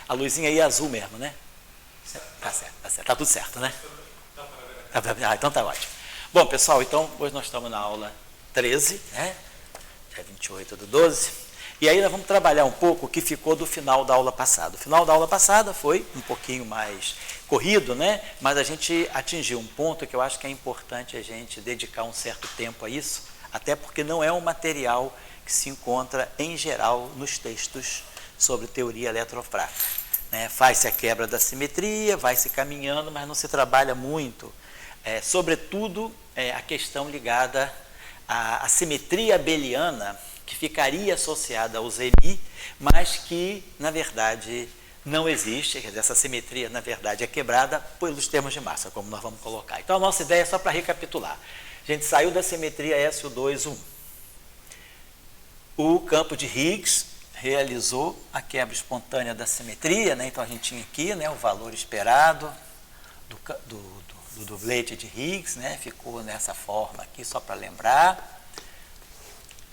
A luzinha aí é azul mesmo, né? Tá certo, tá certo. Tá tudo certo, né? Então tá ótimo. Bom, pessoal, então hoje nós estamos na aula 13, né? Dia 28/12. E aí nós vamos trabalhar um pouco o que ficou do final da aula passada. O final da aula passada foi um pouquinho mais corrido, né? Mas a gente atingiu um ponto que eu acho que é importante a gente dedicar um certo tempo a isso, até porque não é um material que se encontra em geral nos textos sobre teoria eletrofrágil, né? Faz-se a quebra da simetria, vai-se caminhando, mas não se trabalha muito, sobretudo a questão ligada à simetria abeliana, que ficaria associada ao Zemi, mas que, na verdade, não existe. Quer dizer, essa simetria, na verdade, é quebrada pelos termos de massa, como nós vamos colocar. Então, a nossa ideia é só para recapitular. A gente saiu da simetria SO2, 1. O campo de Higgs realizou a quebra espontânea da simetria, né? Então, a gente tinha aqui, né, o valor esperado do doblete de Higgs, né? Ficou nessa forma aqui, só para lembrar.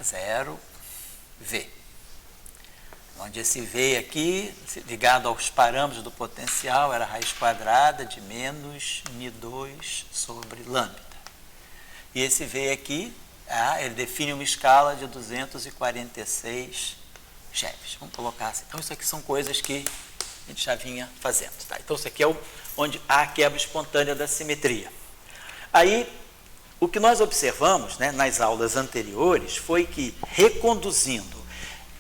0V, onde esse V aqui, ligado aos parâmetros do potencial, era a raiz quadrada de menos μ2 sobre lambda. E esse V aqui, ele define uma escala de 246 GeVs. Vamos colocar assim. Então, isso aqui são coisas que a gente já vinha fazendo. Tá? Então, isso aqui é onde há a quebra espontânea da simetria. Aí, o que nós observamos, né, nas aulas anteriores foi que, reconduzindo,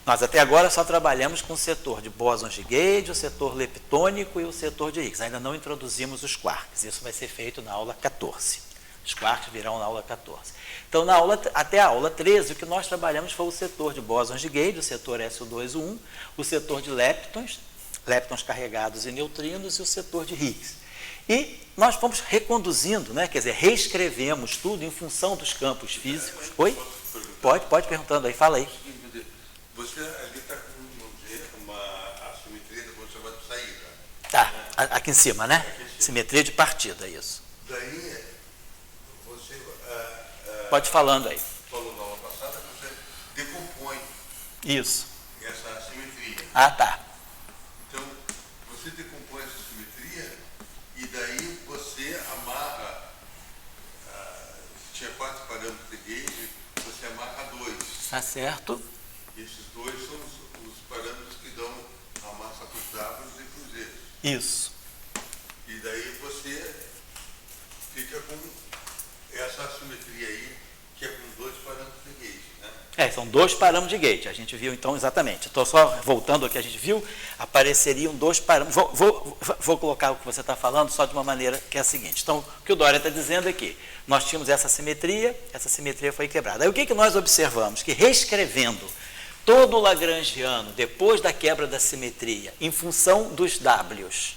nós até agora só trabalhamos com o setor de bósons de Gauge, o setor leptônico e o setor de Higgs. Ainda não introduzimos os quarks. Isso vai ser feito na aula 14. Os quarks virão na aula 14. Então, até a aula 13, o que nós trabalhamos foi o setor de bósons de Gauge, o setor SO2, 1, o setor de leptons carregados e neutrinos e o setor de Higgs. E nós fomos reconduzindo, né? Quer dizer, reescrevemos tudo em função dos campos físicos. Oi? Pode perguntando aí, fala aí. Você ali está com uma assimetria da posição de saída. Tá, aqui em cima, né? Simetria de partida, isso. Daí, você... Pode falando aí. Falou na aula passada que você decompõe Isso. essa assimetria. Ah, tá. Então, você decompõe essa simetria e daí você amarra, tinha 4 parâmetros de Gauge, você amarra 2. Tá certo. E esses 2 são os parâmetros que dão a massa para os Ws e para os Zs. Isso. E daí você fica com essa assimetria aí, que é com 2 parâmetros de Gauge, né? São 2 parâmetros de Gauge. A gente viu, então, exatamente. Estou só voltando ao que a gente viu, apareceriam 2 parâmetros. Vou colocar o que você está falando só de uma maneira que é a seguinte. Então, o que o Dória está dizendo é que nós tínhamos essa simetria foi quebrada. Aí, o que nós observamos? Que reescrevendo todo o lagrangiano, depois da quebra da simetria, em função dos Ws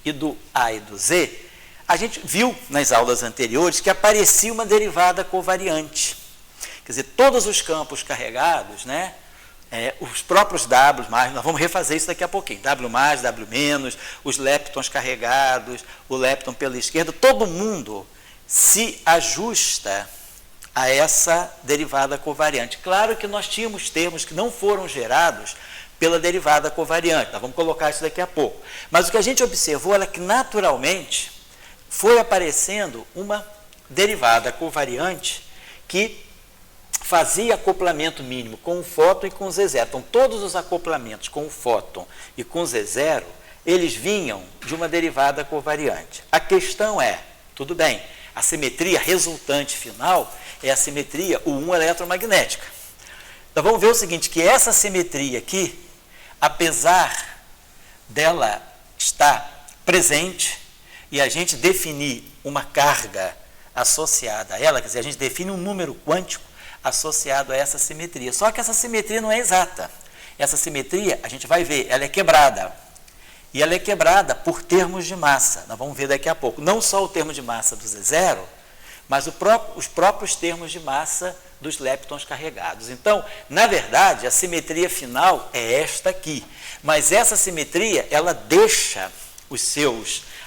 e do A e do Z, a gente viu nas aulas anteriores que aparecia uma derivada covariante. Quer dizer, todos os campos carregados, né, os próprios W+, nós vamos refazer isso daqui a pouquinho, W+, W-, os leptons carregados, o lepton pela esquerda, todo mundo se ajusta a essa derivada covariante. Claro que nós tínhamos termos que não foram gerados pela derivada covariante, nós vamos colocar isso daqui a pouco. Mas o que a gente observou era que, naturalmente, foi aparecendo uma derivada covariante que fazia acoplamento mínimo com o fóton e com o Z0. Então, todos os acoplamentos com o fóton e com o Z0, eles vinham de uma derivada covariante. A questão é, tudo bem, a simetria resultante final é a simetria U1 eletromagnética. Então, vamos ver o seguinte, que essa simetria aqui, apesar dela estar presente e a gente definir uma carga associada a ela, quer dizer, a gente define um número quântico associado a essa simetria. Só que essa simetria não é exata. Essa simetria, a gente vai ver, ela é quebrada. E ela é quebrada por termos de massa. Nós vamos ver daqui a pouco. Não só o termo de massa do Z0, mas os próprios termos de massa dos leptons carregados. Então, na verdade, a simetria final é esta aqui. Mas essa simetria, ela deixa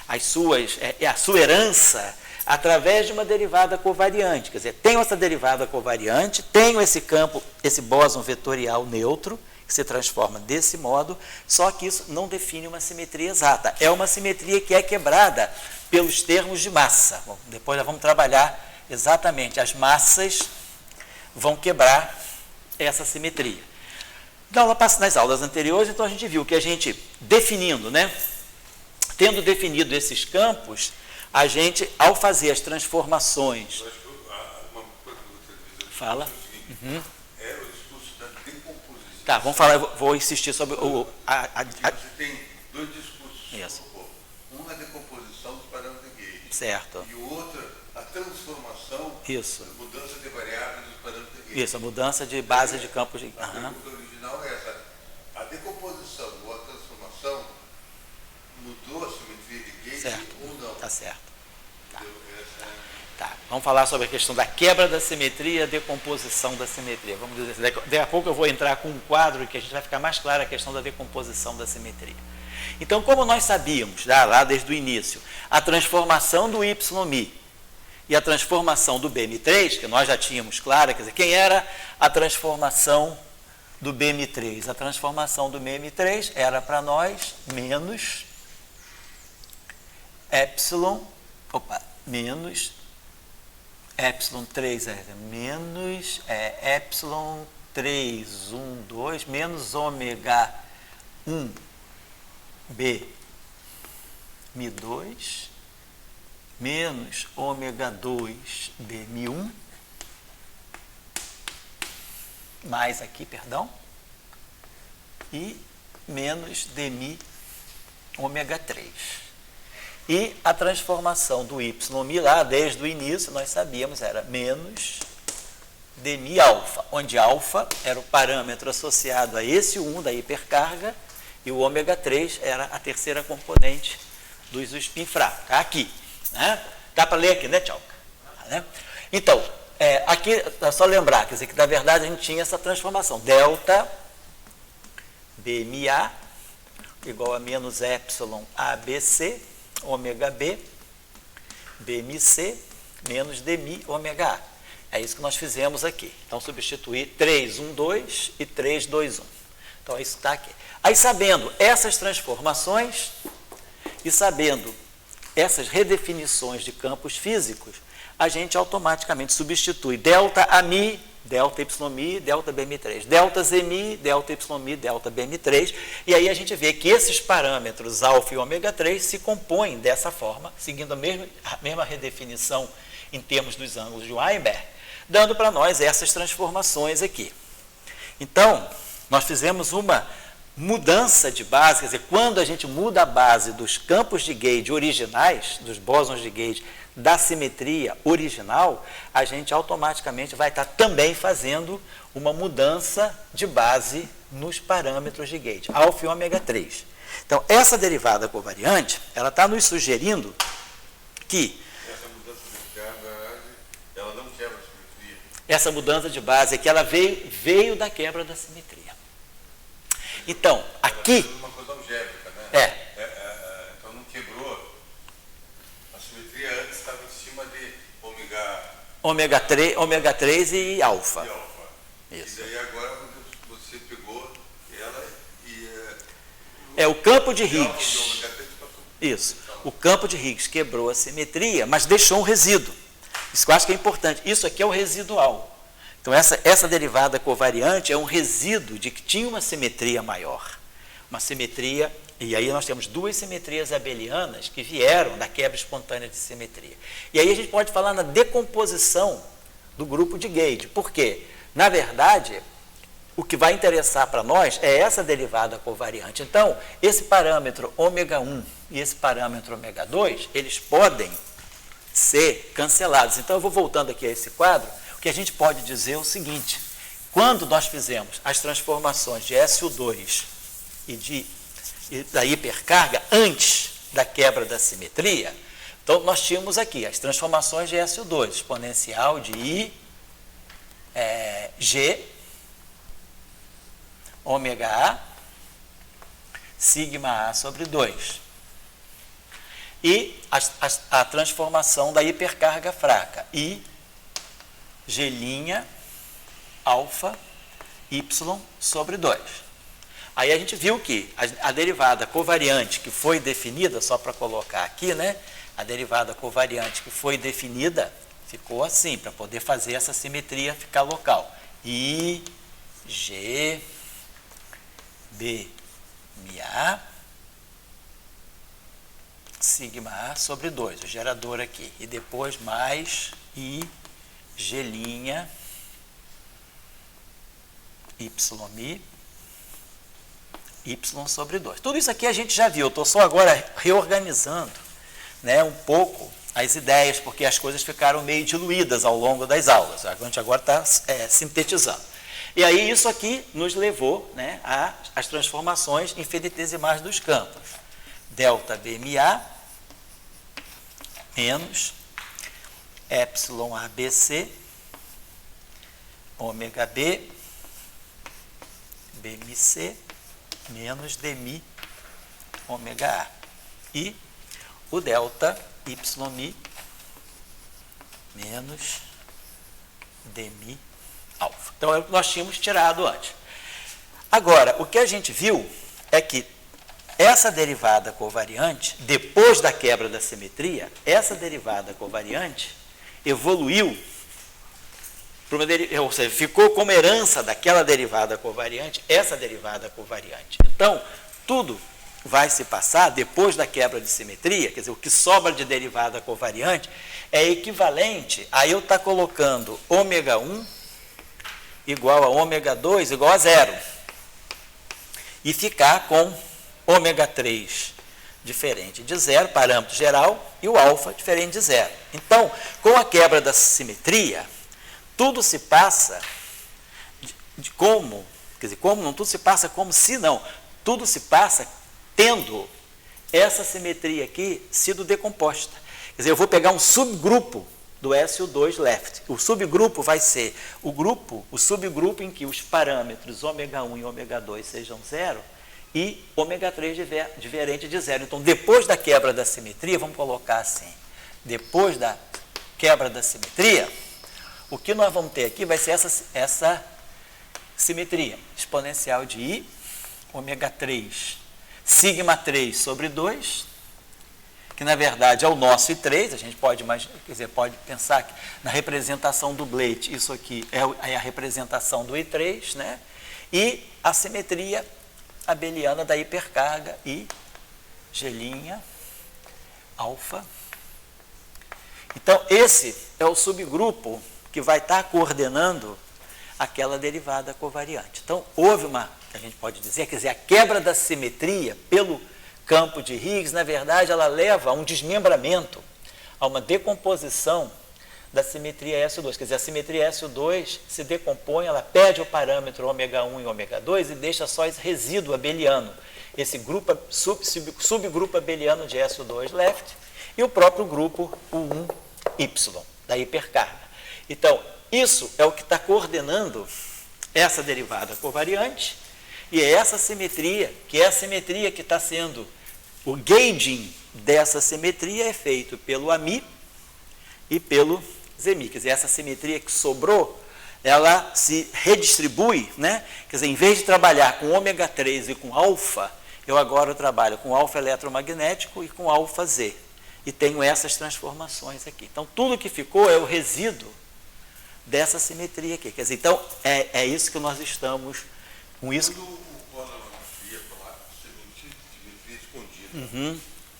a sua herança através de uma derivada covariante. Quer dizer, tenho essa derivada covariante, tenho esse campo, esse bóson vetorial neutro, que se transforma desse modo, só que isso não define uma simetria exata. É uma simetria que é quebrada pelos termos de massa. Bom, depois nós vamos trabalhar exatamente, as massas vão quebrar essa simetria. Nas aulas anteriores, então a gente viu que a gente definindo, né? Tendo definido esses campos, a gente, ao fazer as transformações... Eu acho que uma coisa que eu gostaria de dizer Fala. é o seguinte, é o discurso da decomposição. Tá, vamos falar, eu vou insistir sobre o... Você tem dois discursos. Isso. Um na decomposição dos parâmetros de Gauge. Certo. E o outro, a transformação, Isso. a mudança de variáveis dos parâmetros de Gauge. Isso, a mudança de base de campos de... A pergunta original é essa. A decomposição ou a transformação mudou a simetria de Gauge Certo. ou não? Tá certo. Entendeu? Essa é... Tá, vamos falar sobre a questão da quebra da simetria, decomposição da simetria. Vamos dizer assim, daqui a pouco eu vou entrar com um quadro que a gente vai ficar mais clara a questão da decomposição da simetria. Então, como nós sabíamos, lá desde o início, a transformação do YMI e a transformação do BM3, que nós já tínhamos clara, quer dizer, quem era a transformação do BM3? A transformação do BM3 era para nós menos menos epsilon3 menos epsilon3, 1, 2, menos ômega 1 B Mi2 menos ômega 2 B Mi1 mais aqui, perdão, e menos Dmi ômega 3. E a transformação do YMI lá, desde o início, nós sabíamos, era menos Dmi alfa, onde alfa era o parâmetro associado a esse 1 da hipercarga e o ômega 3 era a terceira componente dos spin fracos. Está aqui. Né? Dá para ler aqui, né, Tchauca? Né? Então, aqui é só lembrar, quer dizer, que na verdade a gente tinha essa transformação. Delta BMA igual a menos epsilon ABC ômega B, BMC, menos Dmi, ômega A. É isso que nós fizemos aqui. Então, substituir 3, 1, 2 e 3, 2, 1. Então, isso está aqui. Aí, sabendo essas transformações e sabendo essas redefinições de campos físicos, a gente automaticamente substitui delta AMI, delta YMI, delta BM3, delta ZMI, delta YMI, delta BM3, e aí a gente vê que esses parâmetros alfa e ômega 3 se compõem dessa forma, seguindo a mesma redefinição em termos dos ângulos de Weinberg, dando para nós essas transformações aqui. Então, nós fizemos uma mudança de base, quer dizer, quando a gente muda a base dos campos de Gauge originais, dos bósons de Gauge, da simetria original, a gente automaticamente vai estar também fazendo uma mudança de base nos parâmetros de Gauge, alfa e ômega 3. Então, essa derivada covariante, ela está nos sugerindo que essa mudança de base, ela não quebra a simetria. Essa mudança de base aqui, ela veio da quebra da simetria. Então, aqui... Uma coisa algébrica, né? Então não quebrou. A simetria antes estava em cima de ômega 3 e alfa. Isso. E daí agora você pegou ela e... o campo de Higgs. Isso. O campo de Higgs quebrou a simetria, mas deixou um resíduo. Isso que eu acho que é importante. Isso aqui é o residual. Então, essa derivada covariante é um resíduo de que tinha uma simetria maior. Uma simetria, e aí nós temos duas simetrias abelianas que vieram da quebra espontânea de simetria. E aí a gente pode falar na decomposição do grupo de Gauge. Por quê? Na verdade, o que vai interessar para nós é essa derivada covariante. Então, esse parâmetro ômega 1 e esse parâmetro ômega 2, eles podem ser cancelados. Então, eu vou voltando aqui a esse quadro. O que a gente pode dizer é o seguinte: quando nós fizemos as transformações de SU2 e da hipercarga antes da quebra da simetria, então nós tínhamos aqui as transformações de SU2, exponencial de I, G, ômega A, sigma A sobre 2. E a transformação da hipercarga fraca, I, G' alfa, Y sobre 2. Aí a gente viu que a derivada covariante que foi definida, só para colocar aqui, né? A derivada covariante que foi definida ficou assim, para poder fazer essa simetria ficar local. I, G, B, MA, sigma A sobre 2, o gerador aqui. E depois mais I, G', YI, Y sobre 2. Tudo isso aqui a gente já viu, eu estou só agora reorganizando, né, um pouco as ideias, porque as coisas ficaram meio diluídas ao longo das aulas. A gente agora está sintetizando. E aí isso aqui nos levou, né, às transformações infinitesimais dos campos. Delta BMA menos epsilon ABC, ômega B, BMC, menos dmi ômega A. E o delta YI menos dmi alfa. Então, é o que nós tínhamos tirado antes. Agora, o que a gente viu é que essa derivada covariante, depois da quebra da simetria, essa derivada covariante evoluiu, ou seja, ficou como herança daquela derivada covariante, essa derivada covariante. Então, tudo vai se passar depois da quebra de simetria, quer dizer, o que sobra de derivada covariante é equivalente a eu estar colocando ômega 1 igual a ômega 2 igual a 0 e ficar com ômega 3 diferente de 0, parâmetro geral, e o alfa diferente de 0. Então, com a quebra da simetria, tudo se passa como, quer dizer, como não, tudo se passa como se não, tudo se passa tendo essa simetria aqui sido decomposta. Quer dizer, eu vou pegar um subgrupo do SO2 left. O subgrupo vai ser o subgrupo em que os parâmetros ômega 1 e ômega 2 sejam 0 e ômega 3 diferente de 0. Então, depois da quebra da simetria, vamos colocar assim, depois da quebra da simetria, o que nós vamos ter aqui vai ser essa simetria exponencial de I, ômega 3, sigma 3 sobre 2, que na verdade é o nosso I3, a gente pode imaginar, quer dizer, pode pensar que na representação do Bleit, isso aqui é a representação do I3, né? E a simetria abeliana da hipercarga I, G', alfa. Então, esse é o subgrupo que vai estar coordenando aquela derivada covariante. Então, houve uma, que a gente pode dizer, quer dizer, a quebra da simetria pelo campo de Higgs, na verdade, ela leva a um desmembramento, a uma decomposição da simetria SO2. Quer dizer, a simetria SO2 se decompõe, ela perde o parâmetro ômega 1 e ômega 2 e deixa só esse resíduo abeliano, esse grupo, subgrupo abeliano de SO2 left e o próprio grupo U1Y, da hipercarga. Então, isso é o que está coordenando essa derivada covariante e é essa simetria, que é a simetria que está sendo, o gauging dessa simetria é feito pelo AMI e pelo ZMI. Quer dizer, essa simetria que sobrou, ela se redistribui, né? Quer dizer, em vez de trabalhar com ômega 3 e com alfa, eu agora trabalho com alfa eletromagnético e com alfa Z. E tenho essas transformações aqui. Então, tudo que ficou é o resíduo dessa simetria aqui. Quer dizer, então, é isso que nós estamos com isso. Quando o Coleman ia falar simetria escondida,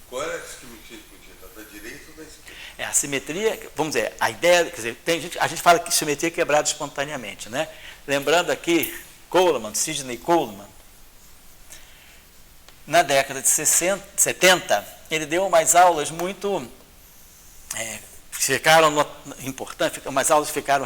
qual era a simetria escondida? Da direita ou da esquerda? É a simetria, vamos dizer, a ideia, quer dizer, a gente fala que simetria é quebrada espontaneamente, né? Lembrando aqui, Coleman, Sidney Coleman, na década de 70, ele deu umas aulas muito ficaram importantes, umas aulas que ficaram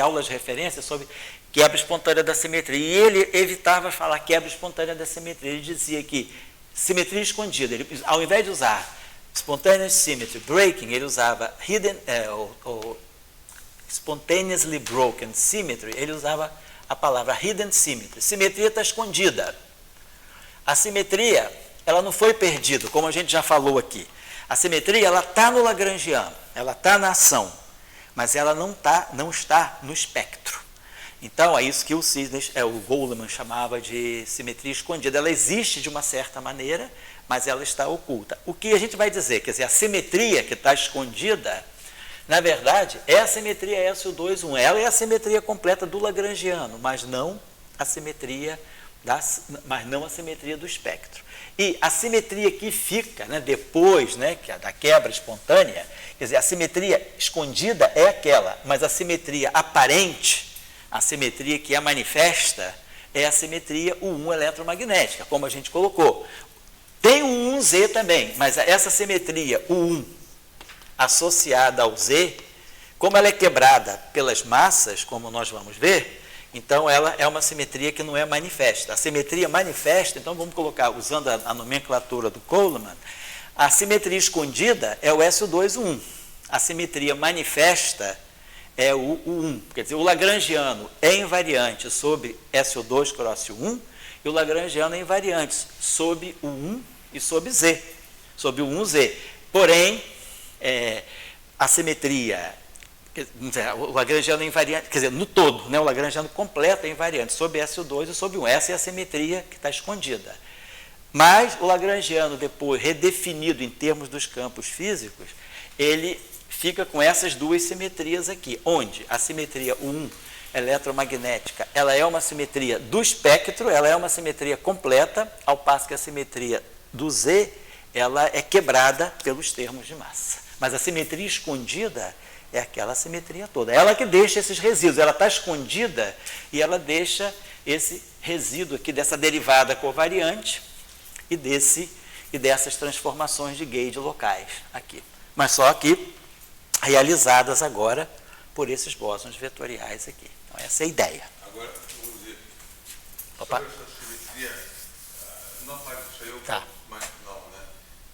aulas de referência sobre quebra espontânea da simetria. E ele evitava falar quebra espontânea da simetria. Ele dizia que simetria escondida, ele, ao invés de usar spontaneous symmetry breaking, ele usava hidden, ou spontaneously broken symmetry, ele usava a palavra hidden symmetry. Simetria está escondida. A simetria, ela não foi perdida, como a gente já falou aqui. A simetria, ela está no Lagrangiano, ela está na ação, mas ela não está no espectro. Então, é isso que o Goleman chamava de simetria escondida. Ela existe de uma certa maneira, mas ela está oculta. O que a gente vai dizer? Quer dizer, a simetria que está escondida, na verdade, é a simetria SO2, 1. Ela é a simetria completa do lagrangiano, mas não a simetria do espectro. E a simetria que fica, né, depois, né, da quebra espontânea, quer dizer, a simetria escondida é aquela, mas a simetria aparente, a simetria que a manifesta, é a simetria U1 eletromagnética, como a gente colocou. Tem o U1Z também, mas essa simetria U1 associada ao Z, como ela é quebrada pelas massas, como nós vamos ver, então ela é uma simetria que não é manifesta. A simetria manifesta, então vamos colocar, usando a nomenclatura do Coleman, a simetria escondida é o SO2-1. A simetria manifesta é o U1. Quer dizer, o lagrangiano é invariante sobre SO2 cross 1 e o lagrangiano é invariante sobre o 1 e sobre Z, sobre o 1Z. Porém, a simetria, o lagrangiano é invariante, quer dizer, no todo, né, o lagrangiano completo é invariante sobre SO2 e sobre 1. Essa é a simetria que está escondida. Mas o lagrangiano, depois redefinido em termos dos campos físicos, ele fica com essas duas simetrias aqui, onde a simetria U1 eletromagnética, ela é uma simetria do espectro, ela é uma simetria completa, ao passo que a simetria do Z, ela é quebrada pelos termos de massa. Mas a simetria escondida é aquela simetria toda. Ela que deixa esses resíduos, ela está escondida e ela deixa esse resíduo aqui dessa derivada covariante e dessas transformações de gauge locais aqui. Mas só aqui realizadas agora por esses bósons vetoriais aqui. Então, essa é a ideia. Agora, vamos dizer, Opa. sobre essa simetria, não faz isso aí, Tá. mas não, né?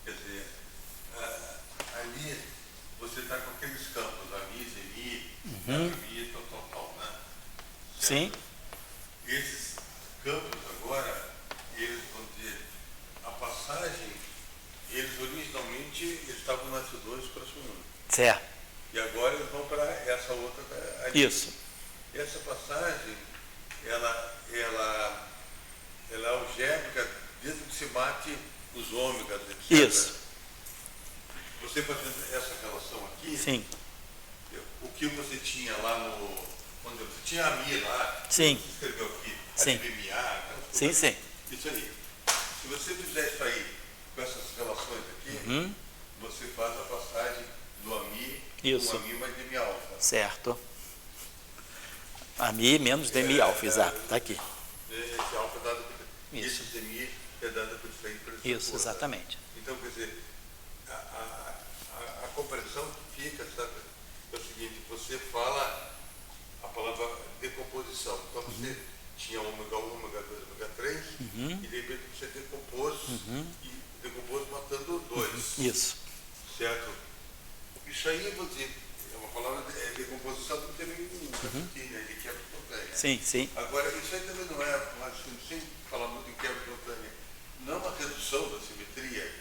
Quer dizer, ali você está com aqueles campos, AMI, ZMI, FMI, tal, né? Certo? Sim. Esses campos agora, eles vão dizer, a passagem, eles originalmente eles estavam no S2 próximo 1. Certo. E agora eles vão para essa outra ali. Isso. Essa passagem, ela é algébrica desde que se mate os ômegas, etc. Isso. Você fazendo essa relação aqui, Sim. o que você tinha lá quando você tinha a Mi lá, Sim. você escreveu aqui, Sim. ADMA, Sim, sim. isso aí. Se você fizer isso aí, com essas relações aqui, você faz a passagem do AMI Isso. com AMI mais DMI alfa. Certo. AMI menos DMI alfa, exato. Está aqui. Esse alfa é dado por Isso. esse DMI é dado por isso aí. Por essa Isso, força. exatamente. Então, quer dizer, a compreensão que fica, sabe, é o seguinte, você fala a palavra decomposição. Então, você tinha ômega 1, ômega 2, ômega 3, e de repente você decompôs, e decompôs matando 2. Isso. Certo? Isso aí, vou dizer, é uma palavra de decomposição que também ele quebra espontânea. Sim, sim. Agora, isso aí também não é, mas sem falar muito em quebra espontânea, não é uma redução da simetria.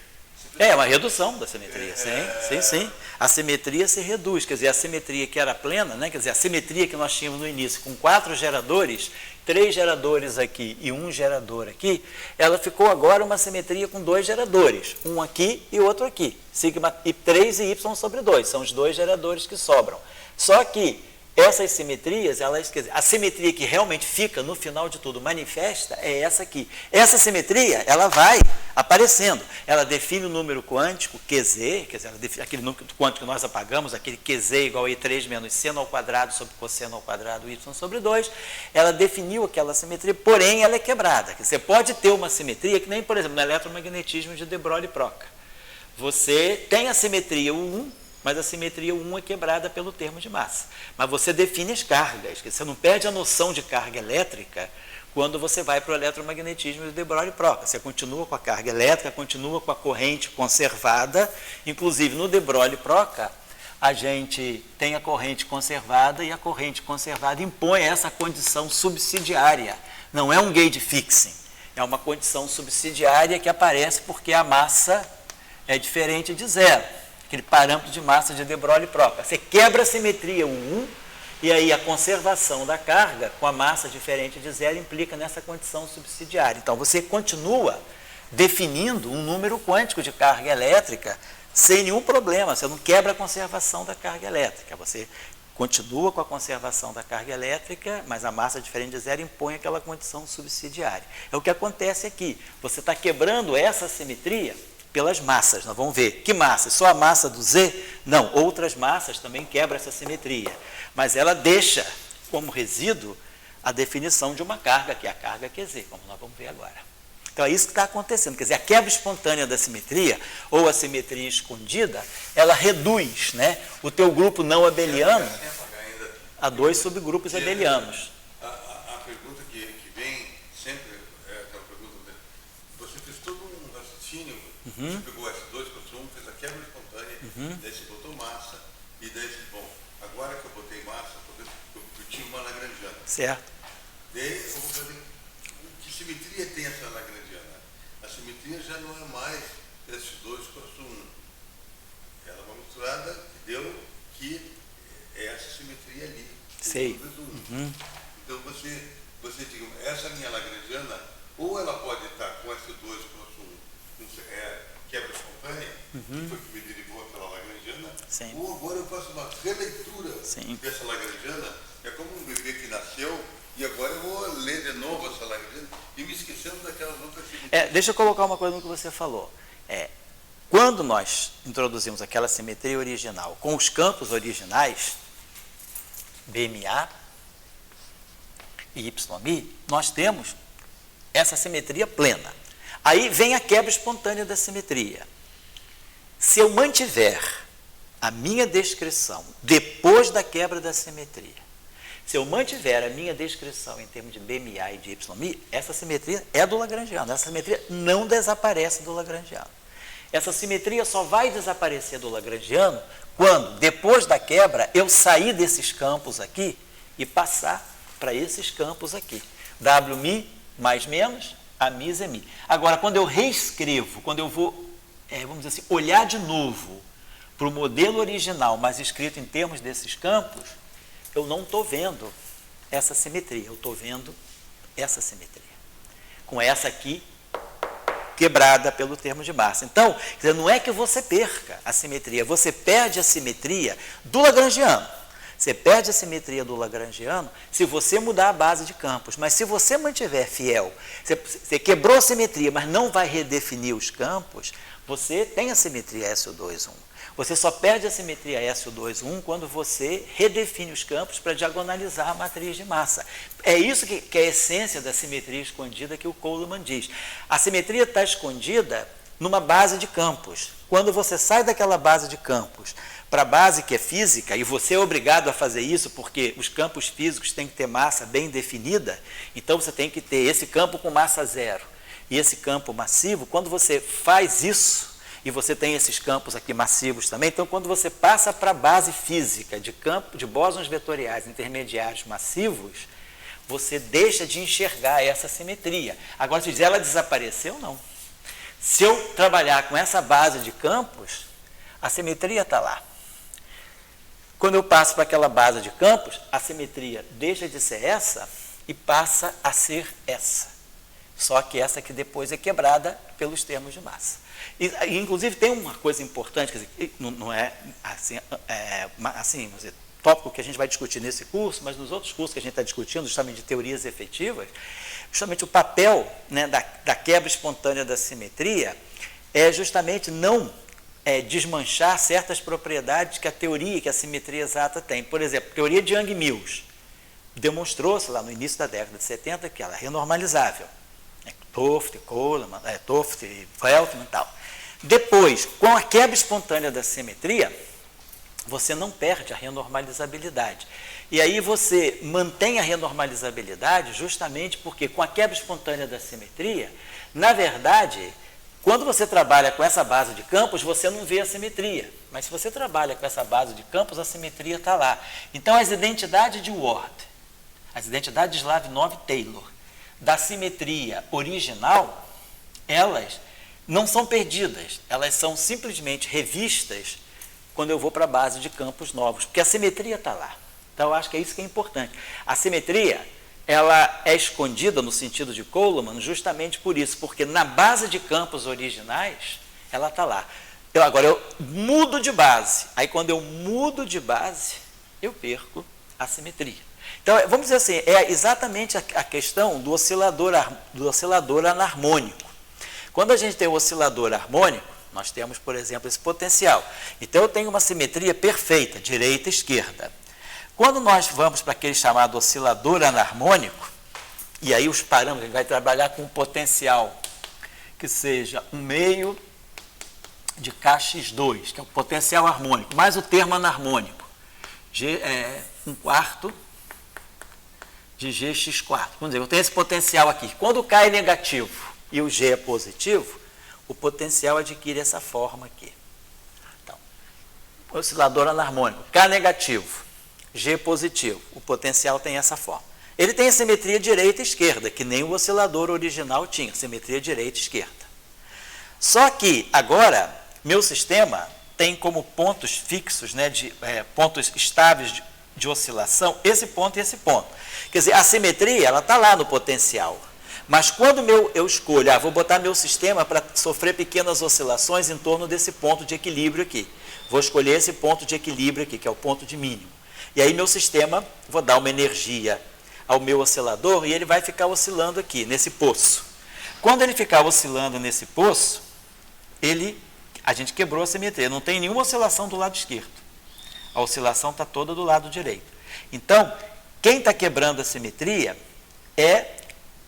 É uma redução da simetria, sim. A simetria se reduz, quer dizer, a simetria que era plena, né? Quer dizer, a simetria que nós tínhamos no início, com 4 geradores, 3 geradores aqui e 1 gerador aqui, ela ficou agora uma simetria com 2 geradores, um aqui e outro aqui, sigma e 3 e y sobre 2, são os 2 geradores que sobram. Só que essas simetrias, quer dizer, a simetria que realmente fica no final de tudo manifesta é essa aqui. Essa simetria, ela vai aparecendo. Ela define o número quântico QZ, quer dizer, ela define aquele número quântico que nós apagamos, aquele QZ igual a I3 menos seno ao quadrado sobre cosseno ao quadrado y sobre 2. Ela definiu aquela simetria, porém ela é quebrada. Você pode ter uma simetria que nem, por exemplo, no eletromagnetismo de de Broglie-Proca. Você tem a simetria U1, mas a simetria 1 é quebrada pelo termo de massa. Mas você define as cargas, que você não perde a noção de carga elétrica quando você vai para o eletromagnetismo de de Broglie-Proca. Você continua com a carga elétrica, continua com a corrente conservada, inclusive no de Broglie-Proca, a gente tem a corrente conservada e a corrente conservada impõe essa condição subsidiária. Não é um gauge fixing, é uma condição subsidiária que aparece porque a massa é diferente de zero. Aquele parâmetro de massa de de Broglie-Proca. Você quebra a simetria U1 E aí a conservação da carga com a massa diferente de zero implica nessa condição subsidiária. Então você continua definindo um número quântico de carga elétrica sem nenhum problema, você não quebra a conservação da carga elétrica, você continua com a conservação da carga elétrica, mas a massa diferente de zero impõe aquela condição subsidiária. É o que acontece aqui, você está quebrando essa simetria pelas massas. Nós vamos ver, que massa? Só a massa do Z? Não, outras massas também quebram essa simetria, mas ela deixa como resíduo a definição de uma carga, que é a carga QZ, como nós vamos ver agora. Então é isso que está acontecendo, quer dizer, a quebra espontânea da simetria, ou a simetria escondida, ela reduz, né, o teu grupo não abeliano a dois subgrupos abelianos. A pergunta que vem sempre é aquela pergunta, você fez todo um raciocínio, você pegou S2 com S1, fez a quebra espontânea, daí você botou massa, e daí você, bom, agora que eu botei massa, eu tinha uma lagrangiana. Certo. Daí eu vou fazer, que simetria tem essa lagrangiana? A simetria já não é mais S2 com S1. Ela é uma misturada que deu que é essa simetria ali. Sei. Então você diga, essa linha lagrangiana, ou ela pode estar com S2 com S1, quebra espontânea, que foi que me derivou aquela lagrangiana, Sim. ou agora eu faço uma releitura Sim. dessa lagrangiana, é como um bebê que nasceu, e agora eu vou ler de novo essa lagrangiana, e me esquecendo daquelas outras simetrias. Deixa eu colocar uma coisa no que você falou. Quando nós introduzimos aquela simetria original com os campos originais, BMA e YI, nós temos essa simetria plena. Aí vem a quebra espontânea da simetria. Se eu mantiver a minha descrição depois da quebra da simetria, se eu mantiver a minha descrição em termos de BMA e de YI, essa simetria é do lagrangiano, essa simetria não desaparece do lagrangiano. Essa simetria só vai desaparecer do lagrangiano quando, depois da quebra, eu sair desses campos aqui e passar para esses campos aqui. WMI mais menos, AMI, ZMI. Agora, quando eu reescrevo, quando eu vou, vamos dizer assim, olhar de novo para o modelo original, mas escrito em termos desses campos, eu não estou vendo essa simetria, eu estou vendo essa simetria. Com essa aqui, quebrada pelo termo de massa. Então, quer dizer, não é que você perca a simetria, você perde a simetria do lagrangiano. Você perde a simetria do lagrangiano se você mudar a base de campos. Mas se você mantiver fiel, você quebrou a simetria, mas não vai redefinir os campos, você tem a simetria SO2,1. Você só perde a simetria SO2,1 quando você redefine os campos para diagonalizar a matriz de massa. É isso que é a essência da simetria escondida que o Coleman diz. A simetria está escondida numa base de campos. Quando você sai daquela base de campos para a base que é física, e você é obrigado a fazer isso porque os campos físicos têm que ter massa bem definida, então você tem que ter esse campo com massa zero e esse campo massivo. Quando você faz isso, e você tem esses campos aqui massivos também, então quando você passa para a base física de campo de bósons vetoriais intermediários massivos, você deixa de enxergar essa simetria. Agora, se diz, ela desapareceu, não. Se eu trabalhar com essa base de campos, a simetria está lá. Quando eu passo para aquela base de campos, a simetria deixa de ser essa e passa a ser essa. Só que essa que depois é quebrada pelos termos de massa. E inclusive, tem uma coisa importante, quer dizer, não é assim, vamos dizer, tópico que a gente vai discutir nesse curso, mas nos outros cursos que a gente está discutindo, justamente de teorias efetivas, justamente o papel, né, da quebra espontânea da simetria é justamente não desmanchar certas propriedades que a teoria, que a simetria exata tem. Por exemplo, a teoria de Young-Mills demonstrou-se lá no início da década de 70 que ela é renormalizável. Toft, Coleman, Toft, Veltman e tal. Depois, com a quebra espontânea da simetria, você não perde a renormalizabilidade. E aí você mantém a renormalizabilidade justamente porque com a quebra espontânea da simetria, na verdade, quando você trabalha com essa base de campos, você não vê a simetria. Mas se você trabalha com essa base de campos, a simetria está lá. Então, as identidades de Ward, as identidades de Slavnov e Taylor, da simetria original, elas não são perdidas, elas são simplesmente revistas quando eu vou para a base de campos novos, porque a simetria está lá. Então, eu acho que é isso que é importante. A simetria, ela é escondida no sentido de Coleman justamente por isso, porque na base de campos originais, ela está lá. Agora, eu mudo de base. Aí, quando eu mudo de base, eu perco a simetria. Então, vamos dizer assim, é exatamente a questão do oscilador anarmônico. Quando a gente tem o oscilador harmônico, nós temos, por exemplo, esse potencial. Então, eu tenho uma simetria perfeita, direita e esquerda. Quando nós vamos para aquele chamado oscilador anarmônico, e aí os parâmetros, a gente vai trabalhar com um potencial que seja 1/2 de Kx2, que é o potencial harmônico, mais o termo anarmônico, 1/4 de Gx4. Vamos dizer, eu tenho esse potencial aqui. Quando o K é negativo e o G é positivo, o potencial adquire essa forma aqui. Então, oscilador anarmônico, K negativo, G positivo, o potencial tem essa forma. Ele tem a simetria direita e esquerda, que nem o oscilador original tinha, simetria direita e esquerda. Só que, agora, meu sistema tem como pontos fixos, né, pontos estáveis de oscilação, esse ponto e esse ponto. Quer dizer, a simetria, ela está lá no potencial. Mas quando eu escolho, vou botar meu sistema para sofrer pequenas oscilações em torno desse ponto de equilíbrio aqui. Vou escolher esse ponto de equilíbrio aqui, que é o ponto de mínimo. E aí meu sistema, vou dar uma energia ao meu oscilador e ele vai ficar oscilando aqui, nesse poço. Quando ele ficar oscilando nesse poço, a gente quebrou a simetria, não tem nenhuma oscilação do lado esquerdo. A oscilação está toda do lado direito. Então, quem está quebrando a simetria é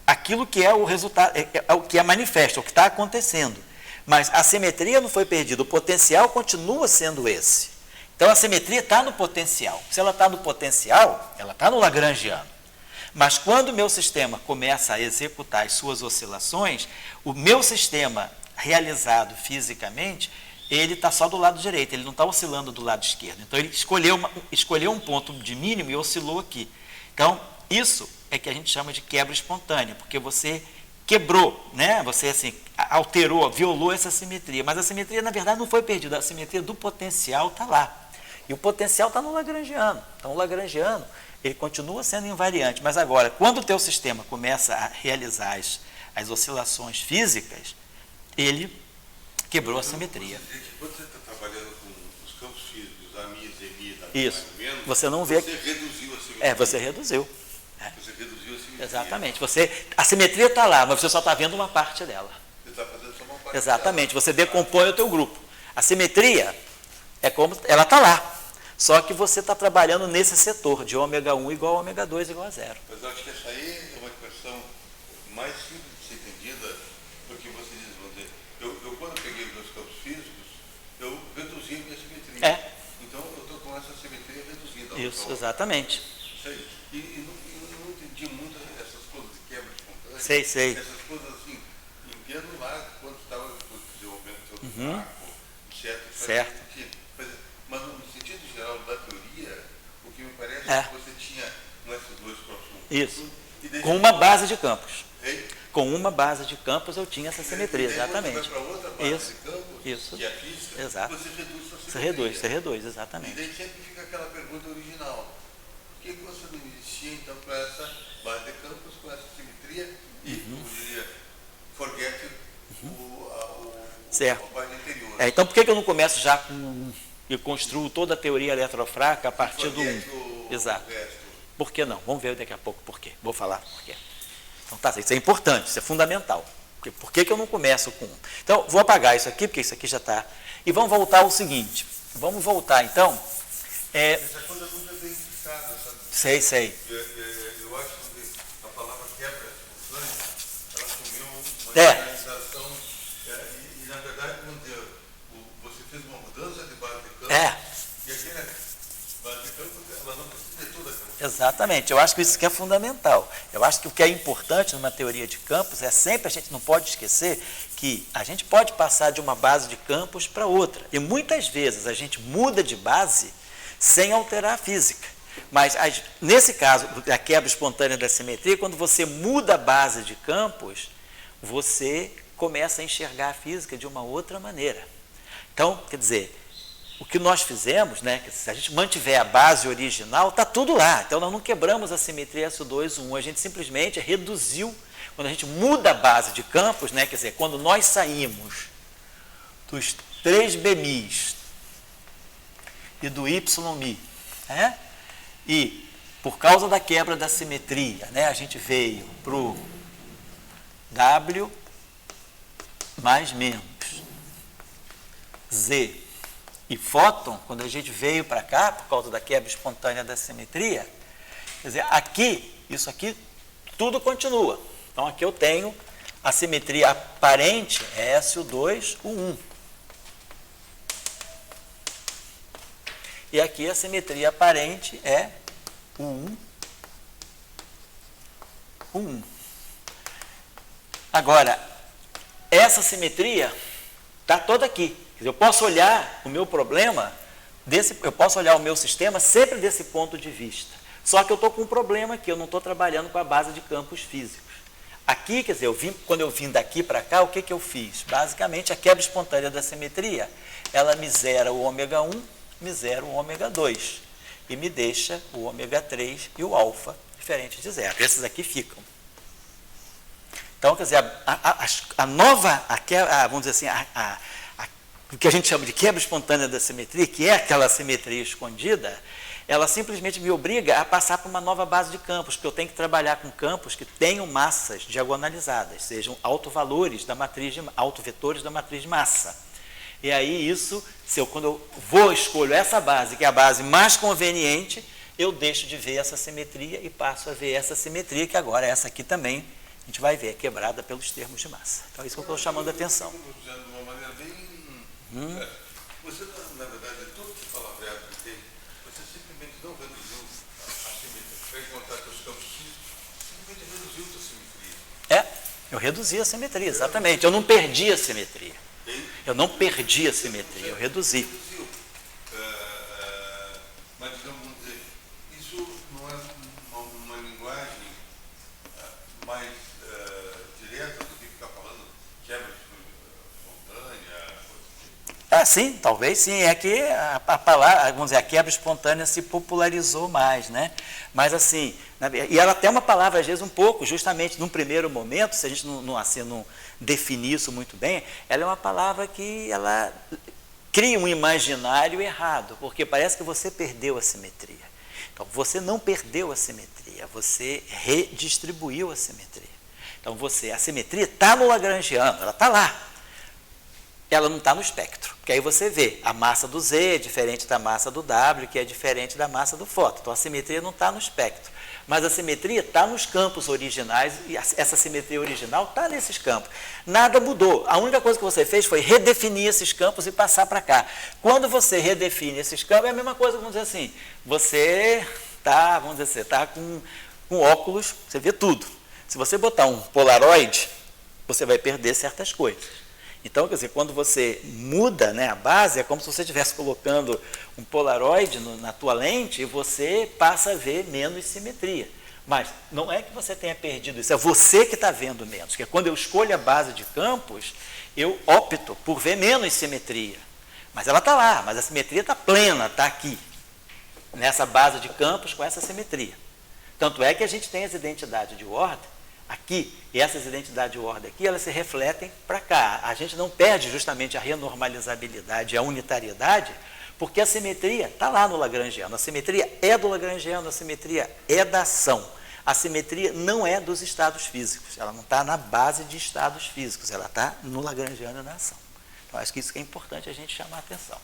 aquilo que é o resultado, é o que é manifesto, é o que está acontecendo. Mas a simetria não foi perdida, o potencial continua sendo esse. Então, a simetria está no potencial. Se ela está no potencial, ela está no lagrangiano. Mas quando o meu sistema começa a executar as suas oscilações, o meu sistema realizado fisicamente, ele está só do lado direito, ele não está oscilando do lado esquerdo. Então, ele escolheu um ponto de mínimo e oscilou aqui. Então, isso é que a gente chama de quebra espontânea, porque você quebrou, né? Você assim, alterou, violou essa simetria. Mas a simetria, na verdade, não foi perdida. A simetria do potencial está lá. E o potencial está no lagrangiano. Então, o lagrangiano, ele continua sendo invariante. Mas agora, quando o teu sistema começa a realizar as oscilações físicas, ele quebrou a simetria. Quando você está trabalhando com os campos físicos, a mi, zemi, isso. Mais ou menos, você não vê. Você reduziu a simetria. Você reduziu. Você reduziu a simetria. Exatamente. A simetria está lá, mas você só está vendo uma parte dela. Você está fazendo só uma parte Exatamente. dela. Você decompõe o teu grupo. A simetria é como ela está lá. Só que você está trabalhando nesse setor de ômega 1 igual a ômega 2 igual a 0. Mas eu acho que essa aí é uma equação mais simples de ser entendida, porque você diz, vamos dizer, eu quando peguei meus campos físicos, eu reduzi a minha simetria. Então eu estou com essa simetria reduzida. Isso, exatamente. Sei. E não entendi muito essas coisas de quebra espontânea. Sei. Essas coisas assim, entendo lá quando estava desenvolvendo todo o arco, certo. Mas no sentido geral da teoria, o que me parece é que você tinha um S2 próximo. Isso. Com uma base de campos. Com uma base de campos eu tinha essa simetria, exatamente. Você vai para outra base de campos, que é a física, exato. Você reduz sua simetria. Você reduz, exatamente. E daí sempre fica aquela pergunta original. Por que você não inicia, então, para essa base de campos, com essa simetria, e, como diria, forget a base anterior? Então, por que eu não começo já com... e construo toda a teoria eletrofraca a partir do 1? Exato. Por que não? Vamos ver daqui a pouco por quê. Vou falar por quê. Então, tá, isso é importante, isso é fundamental. Por que eu não começo com 1? Então, vou apagar isso aqui, porque isso aqui já está. E vamos voltar ao seguinte. Vamos voltar, então. Essa coisa não é bem explicada, sabe? Sei. Eu acho que a palavra quebra espontânea, ela assumiu uma organização, e na verdade, vamos dizer, você fez uma mudança de base de campo, e aquela base de campo, ela não precisa de toda aquela. Exatamente, eu acho que isso que é fundamental. Eu acho que o que é importante numa teoria de campos é sempre, a gente não pode esquecer que a gente pode passar de uma base de campos para outra. E muitas vezes a gente muda de base sem alterar a física. Mas nesse caso, a quebra espontânea da simetria, quando você muda a base de campos, você começa a enxergar a física de uma outra maneira. Então, quer dizer, o que nós fizemos, né, que se a gente mantiver a base original, está tudo lá. Então, nós não quebramos a simetria SO2, a gente simplesmente reduziu. Quando a gente muda a base de campos, né, quer dizer, quando nós saímos dos 3Bmis e do YMi, né, e por causa da quebra da simetria, né, a gente veio para o W mais menos Z e fóton, quando a gente veio para cá, por causa da quebra espontânea da simetria, quer dizer, aqui, isso aqui, tudo continua. Então, aqui eu tenho a simetria aparente, é SO2, o 1. E aqui a simetria aparente é o 1, o 1. Agora, essa simetria está toda aqui. Quer dizer, eu posso olhar o meu problema, eu posso olhar o meu sistema sempre desse ponto de vista. Só que eu estou com um problema aqui, eu não estou trabalhando com a base de campos físicos. Aqui, quer dizer, quando eu vim daqui para cá, o que eu fiz? Basicamente, a quebra espontânea da simetria, ela me zera o ômega 1, me zera o ômega 2 e me deixa o ômega 3 e o alfa diferente de zero. Esses aqui ficam. Então, quer dizer, a nova, vamos dizer assim, o que a gente chama de quebra espontânea da simetria, que é aquela simetria escondida, ela simplesmente me obriga a passar por uma nova base de campos, porque eu tenho que trabalhar com campos que tenham massas diagonalizadas, sejam autovetores da matriz de massa. E aí isso, quando eu escolho essa base, que é a base mais conveniente, eu deixo de ver essa simetria e passo a ver essa simetria, que agora essa aqui também, a gente vai ver, é quebrada pelos termos de massa. Então é isso que eu estou chamando a atenção. De uma maneira bem... Você, na verdade, tudo que fala verbo que tem, você simplesmente não reduziu a simetria. Para encontrar que os campos físicos, simplesmente reduziu a simetria. Eu reduzi a simetria, exatamente. Eu não perdi a simetria. Eu não perdi a simetria, eu reduzi. Mas, vamos dizer, isso não é uma linguagem mais direta do que ficar falando quebra espontânea? Sim, talvez sim. É que a palavra, vamos dizer, a quebra espontânea se popularizou mais, né? Mas assim, e ela tem uma palavra, às vezes, um pouco, justamente num primeiro momento, se a gente não definir isso muito bem, ela é uma palavra que ela cria um imaginário errado, porque parece que você perdeu a simetria. Então, você não perdeu a simetria, você redistribuiu a simetria. Então, a simetria está no lagrangiano, ela está lá. Ela não está no espectro, porque aí você vê a massa do Z é diferente da massa do W, que é diferente da massa do fóton. Então, a simetria não está no espectro, mas a simetria está nos campos originais, e essa simetria original está nesses campos. Nada mudou, a única coisa que você fez foi redefinir esses campos e passar para cá. Quando você redefine esses campos, é a mesma coisa, vamos dizer assim, você está, vamos dizer, você está com óculos, você vê tudo. Se você botar um polaroid, você vai perder certas coisas. Então, quer dizer, quando você muda, né, a base, é como se você estivesse colocando um polaroid na tua lente e você passa a ver menos simetria. Mas não é que você tenha perdido isso, é você que está vendo menos. Porque quando eu escolho a base de campos, eu opto por ver menos simetria. Mas ela está lá, mas a simetria está plena, está aqui, nessa base de campos com essa simetria. Tanto é que a gente tem as identidades de ordem aqui, e essas identidades de ordem aqui, elas se refletem para cá. A gente não perde justamente a renormalizabilidade, a unitariedade, porque a simetria está lá no lagrangiano. A simetria é do lagrangiano, a simetria é da ação. A simetria não é dos estados físicos, ela não está na base de estados físicos, ela está no lagrangiano e na ação. Então, acho que isso que é importante a gente chamar a atenção.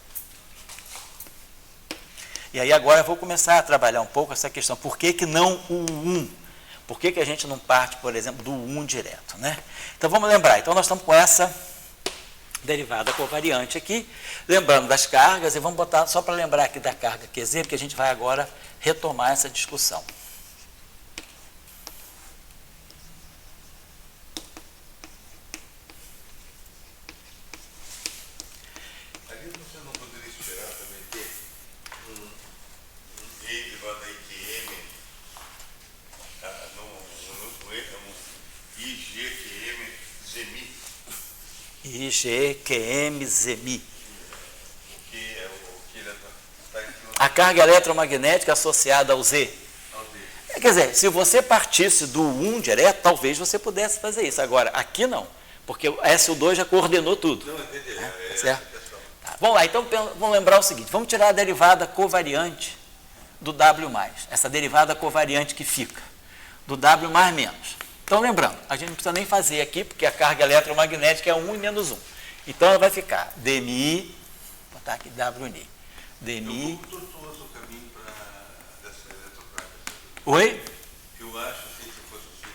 E aí agora eu vou começar a trabalhar um pouco essa questão, por que não o 1? Por que a gente não parte, por exemplo, do 1 direto, né? Então, vamos lembrar. Então, nós estamos com essa derivada covariante aqui, lembrando das cargas, e vamos botar só para lembrar aqui da carga QZ, porque a gente vai agora retomar essa discussão. Ali você não poderia esperar também ter um E derivado da IQM, IGQM ZMI. IGQM ZMI. O que a carga eletromagnética associada ao Z. Quer dizer, se você partisse do 1 direto, talvez você pudesse fazer isso. Agora, aqui não, porque o SO2 já coordenou tudo. Não, entendi. Certo? Tá, vamos lá, então vamos lembrar o seguinte, vamos tirar a derivada covariante do W+, essa derivada covariante que fica, do W mais menos. Então, lembrando, a gente não precisa nem fazer aqui, porque a carga eletromagnética é 1 e menos 1. Então, ela vai ficar dmi, vou botar aqui WNI, dmi... É um pouco tortuoso o caminho dessa eletrocárga. Oi? Eu acho, assim, se fosse assim,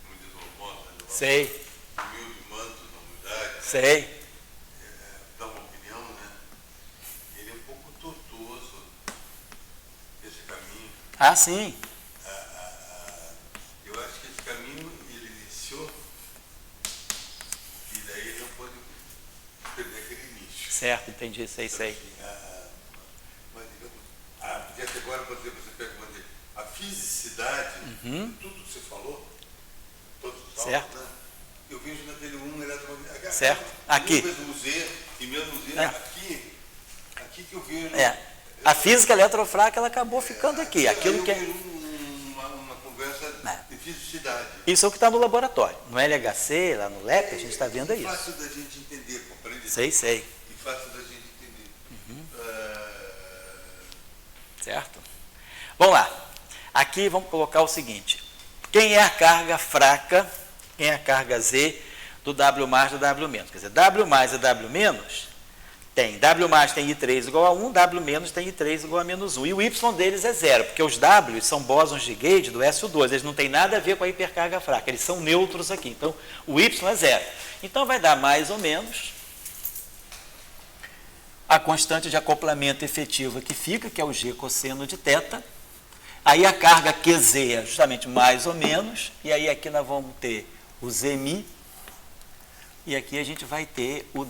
como diz o Almoço, Sei. humilde manto da humildade, Sei. dá uma opinião, né? Ele é um pouco tortuoso, esse caminho. Ah, sim. Eu acho que esse caminho, ele iniciou, e daí ele não pode perder aquele início. Certo, entendi, sei. Mas, digamos, porque até agora, por exemplo, você pega a fisicidade, tudo que você falou, todos os Certo. saltos, né? Eu vejo naquele 1 eletromagnético. Certo. Aqui. O Z e menos Z, É. aqui que eu vejo. A física eletrofrágil, ela acabou ficando aqui. Aquilo que eu vejo uma conversa de fisicidade. Isso é o que está no laboratório. No LHC, lá no LEP, a gente está vendo isso. Fácil da gente entender, compreende? Sei. E fácil da gente entender. Certo? Vamos lá. Aqui vamos colocar o seguinte. Quem é a carga fraca, quem é a carga Z do W mais do W menos? Quer dizer, W mais e W menos tem. W mais tem I3 igual a 1, W menos tem I3 igual a menos 1. E o Y deles é zero, porque os W são bósons de Gauge do SO2. Eles não têm nada a ver com a hipercarga fraca. Eles são neutros aqui. Então, o Y é zero. Então, vai dar mais ou menos a constante de acoplamento efetiva que fica, que é o G cosseno de θ. Aí a carga QZ é justamente mais ou menos, e aí aqui nós vamos ter o Zmi, e aqui a gente vai ter o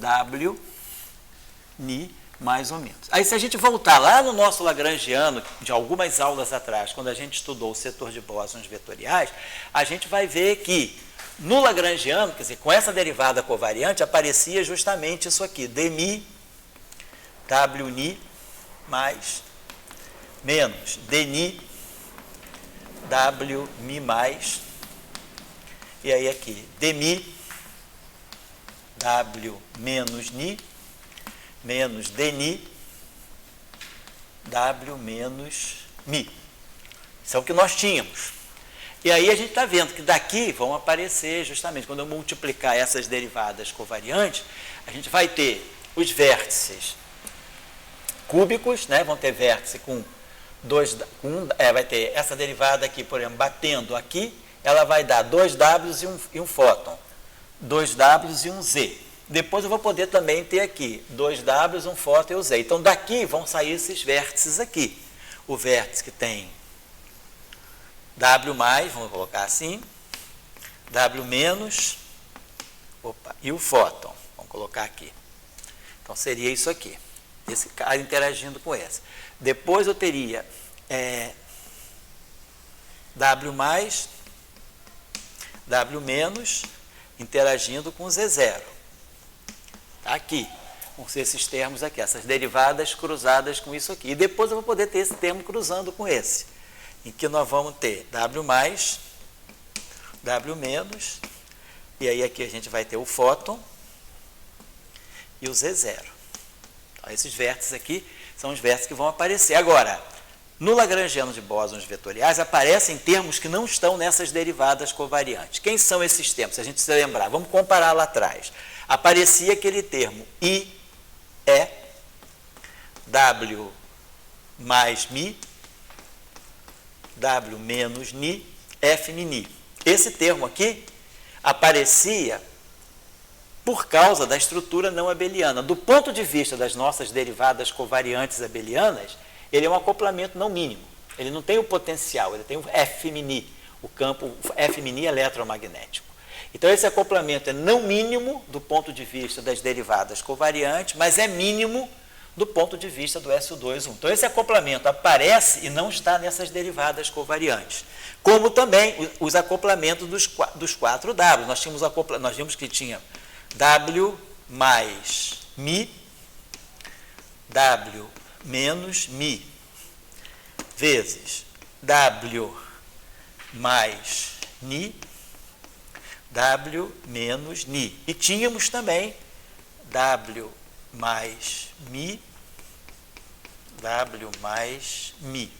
Wni mais ou menos. Aí se a gente voltar lá no nosso lagrangiano, de algumas aulas atrás, quando a gente estudou o setor de bósons vetoriais, a gente vai ver que no lagrangiano, quer dizer, com essa derivada covariante, aparecia justamente isso aqui, Dmi, Wni mais menos Dni, Wmi mais, e aí aqui, Dmi, W menos Ni, menos Dni, W menos Mi. Isso é o que nós tínhamos. E aí a gente está vendo que daqui vão aparecer justamente, quando eu multiplicar essas derivadas covariantes, a gente vai ter os vértices cúbicos, né? Vão ter vértice com vai ter essa derivada aqui, por exemplo, batendo aqui, ela vai dar 2 Ws e um fóton, 2 Ws e um Z. Depois eu vou poder também ter aqui 2 Ws, um fóton e um Z. Então daqui vão sair esses vértices aqui. O vértice que tem W mais, vamos colocar assim, W menos, e o fóton, vamos colocar aqui. Então seria isso aqui, esse cara interagindo com esse. Depois eu teria W mais, W menos, interagindo com Z0. Tá aqui, vão ser esses termos aqui, essas derivadas cruzadas com isso aqui. E depois eu vou poder ter esse termo cruzando com esse, em que nós vamos ter W mais, W menos, e aí aqui a gente vai ter o fóton e o Z0. Então, esses vértices aqui são os vértices que vão aparecer. Agora, no lagrangiano de bósons vetoriais, aparecem termos que não estão nessas derivadas covariantes. Quem são esses termos? Se a gente se lembrar, vamos comparar lá atrás. Aparecia aquele termo I, E, W mais Mi, W menos Ni, F Ni. Esse termo aqui aparecia por causa da estrutura não abeliana. Do ponto de vista das nossas derivadas covariantes abelianas, ele é um acoplamento não mínimo. Ele não tem o potencial, ele tem o F-mini, o campo F-mini eletromagnético. Então, esse acoplamento é não mínimo do ponto de vista das derivadas covariantes, mas é mínimo do ponto de vista do SO2,1. Então, esse acoplamento aparece e não está nessas derivadas covariantes. Como também os acoplamentos dos 4 W. Nós vimos que tinha W mais Mi, W menos mi vezes W mais ni, W menos ni. E tínhamos também W mais mi, W mais mi,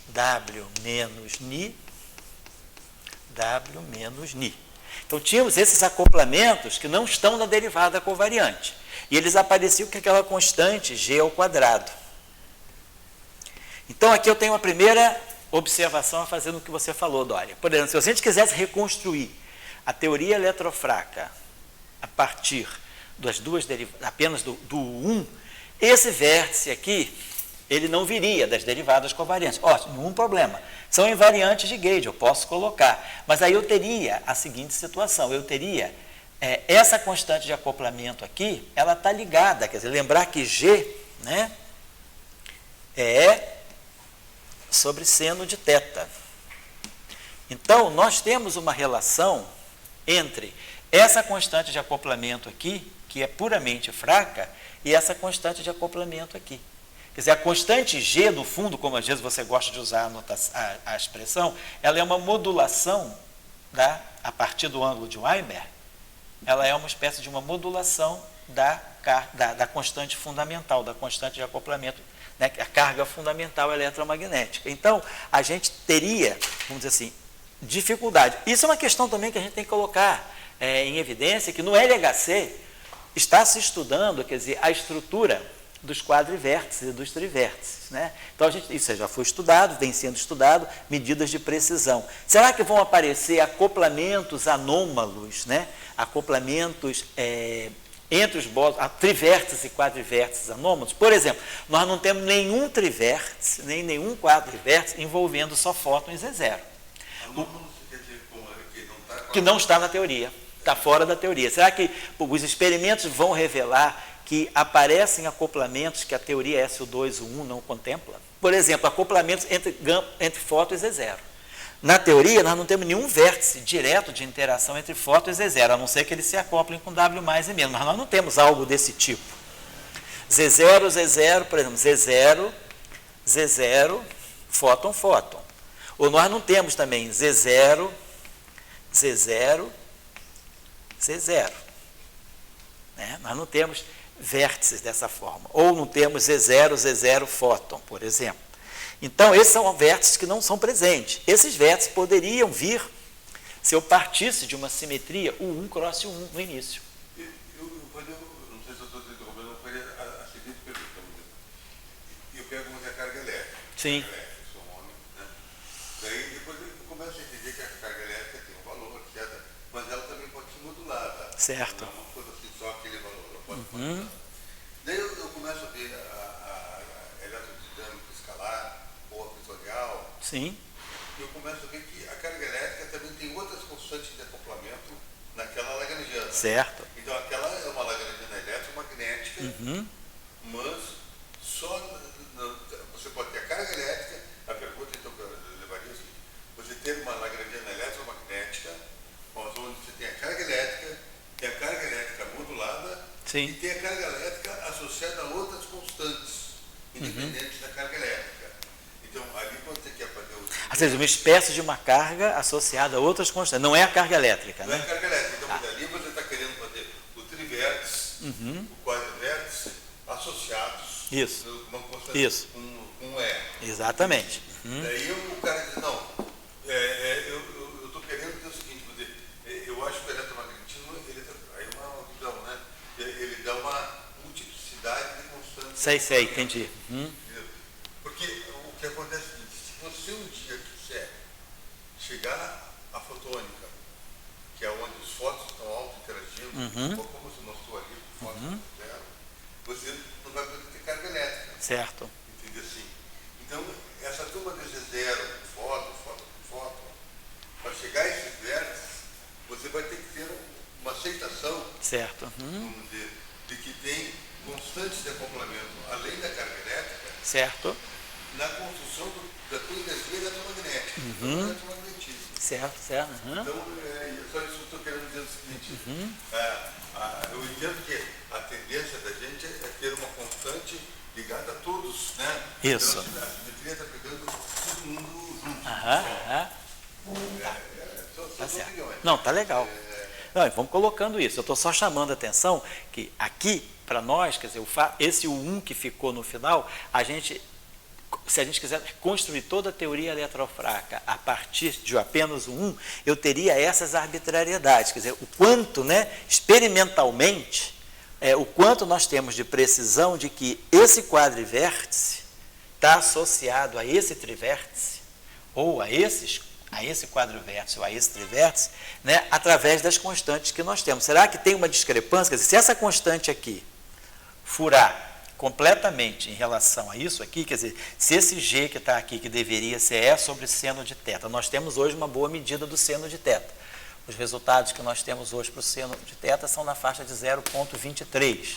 W menos ni, W menos ni. Então, tínhamos esses acoplamentos que não estão na derivada covariante. E eles apareciam com aquela constante g ao quadrado. Então, aqui eu tenho a primeira observação a fazer no que você falou, Dória. Por exemplo, se a gente quisesse reconstruir a teoria eletrofraca a partir das duas derivadas, apenas do 1, esse vértice aqui, ele não viria das derivadas covariantes. Ótimo, nenhum problema. São invariantes de Gauge, eu posso colocar. Mas aí eu teria a seguinte situação, eu teria essa constante de acoplamento aqui, ela está ligada, quer dizer, lembrar que G, né, é sobre seno de θ. Então, nós temos uma relação entre essa constante de acoplamento aqui, que é puramente fraca, e essa constante de acoplamento aqui. Quer dizer, a constante G, no fundo, como às vezes você gosta de usar a expressão, ela é uma modulação, a partir do ângulo de Weinberg, ela é uma espécie de uma modulação da constante fundamental, da constante de acoplamento, né, a carga fundamental eletromagnética. Então, a gente teria, vamos dizer assim, dificuldade. Isso é uma questão também que a gente tem que colocar em evidência, que no LHC está se estudando, quer dizer, a estrutura dos quadrivértices e dos trivértices, né? Então, isso já foi estudado, vem sendo estudado, medidas de precisão. Será que vão aparecer acoplamentos anômalos, né? Acoplamentos entre os bósons, trivértices e quadrivértices anômalos? Por exemplo, nós não temos nenhum trivértice, nem nenhum quadrivértice envolvendo só fótons Z0. Que não está na teoria, está fora da teoria. Será que os experimentos vão revelar que aparecem acoplamentos que a teoria SO2 ou 1 não contempla? Por exemplo, acoplamentos entre fóton e Z0. Na teoria, nós não temos nenhum vértice direto de interação entre fóton e Z0, a não ser que eles se acoplem com W mais e menos, mas nós não temos algo desse tipo. Z0, Z0, por exemplo, Z0, Z0, fóton, fóton. Ou nós não temos também Z0, Z0, Z0. Né? Nós não temos vértices dessa forma. Ou não temos Z0, Z0, fóton, por exemplo. Então, esses são vértices que não são presentes. Esses vértices poderiam vir se eu partisse de uma simetria U1 cross U1 no início. Não sei se eu estou interrompendo, eu faria a seguinte pergunta. Eu pego uma carga elétrica. Sim. Sou um homem, né? Daí depois eu começo a entender que a carga elétrica tem um valor, etc. Mas ela também pode ser modulada. Certo. Não é uma coisa assim, só aquele valor. Pode modular. Daí eu começo a ver a eletrodinâmica escalar, ou a vetorial. Sim. E eu começo a ver que a carga elétrica também tem outras constantes de acoplamento naquela lagrangiana. Certo. Então aquela é uma lagrangiana eletromagnética, mas só você pode ter a carga elétrica. A pergunta então que eu levaria assim: você ter uma lagrangiana eletromagnética, onde você tem a carga elétrica, tem a carga elétrica modulada. Sim. E tem a carga elétrica associada a outras constantes, independentes da carga elétrica. Então, ali quando você quer fazer o... Ou seja, uma espécie de uma carga associada a outras constantes. Não é a carga elétrica, Não né? é a carga elétrica. Então, ali você está querendo fazer o trivértice, o quadrivértice, associados. Isso. Uma constante. Isso. Com E. Exatamente. Daí o cara diz, não, eu estou querendo dizer o seguinte, eu acho que o eletromagnetismo, aí é uma visão, né? Ele dá uma multiplicidade de constantes. Sei, entendi. Porque o que acontece é o seguinte: se você um dia quiser chegar à fotônica, que é onde os fótons estão auto-interagindo, como você mostrou ali, fótons zero, você não vai poder ter carga elétrica. Certo. Entendeu assim? Então, essa turma desse zero, fóton, para chegar a esses vértices, você vai ter que ter uma aceitação, Certo. vamos dizer, de que tem constantes de acoplamento, além da carga elétrica, Certo. na construção da tua energia eletromagnética, do eletromagnetismo. Certo. Então, só isso que eu estou querendo dizer o seguinte: eu entendo que a tendência da gente é ter uma constante de Isso. Então, a simetria está pegando todo mundo junto. Tá certo. Não, tá legal. Não, vamos colocando isso. Eu estou só chamando a atenção que aqui, para nós, quer dizer, esse 1 que ficou no final, se a gente quiser construir toda a teoria eletrofraca a partir de apenas o 1, eu teria essas arbitrariedades, quer dizer, o quanto, experimentalmente, o quanto nós temos de precisão de que esse quadrivértice está associado a esse trivértice, ou a esse quadrivértice ou a esse trivértice, através das constantes que nós temos. Será que tem uma discrepância? Quer dizer, se essa constante aqui furar completamente em relação a isso aqui, quer dizer, se esse G que está aqui, que deveria ser E sobre seno de θ, nós temos hoje uma boa medida do seno de θ. Os resultados que nós temos hoje para o seno de θ são na faixa de 0,23.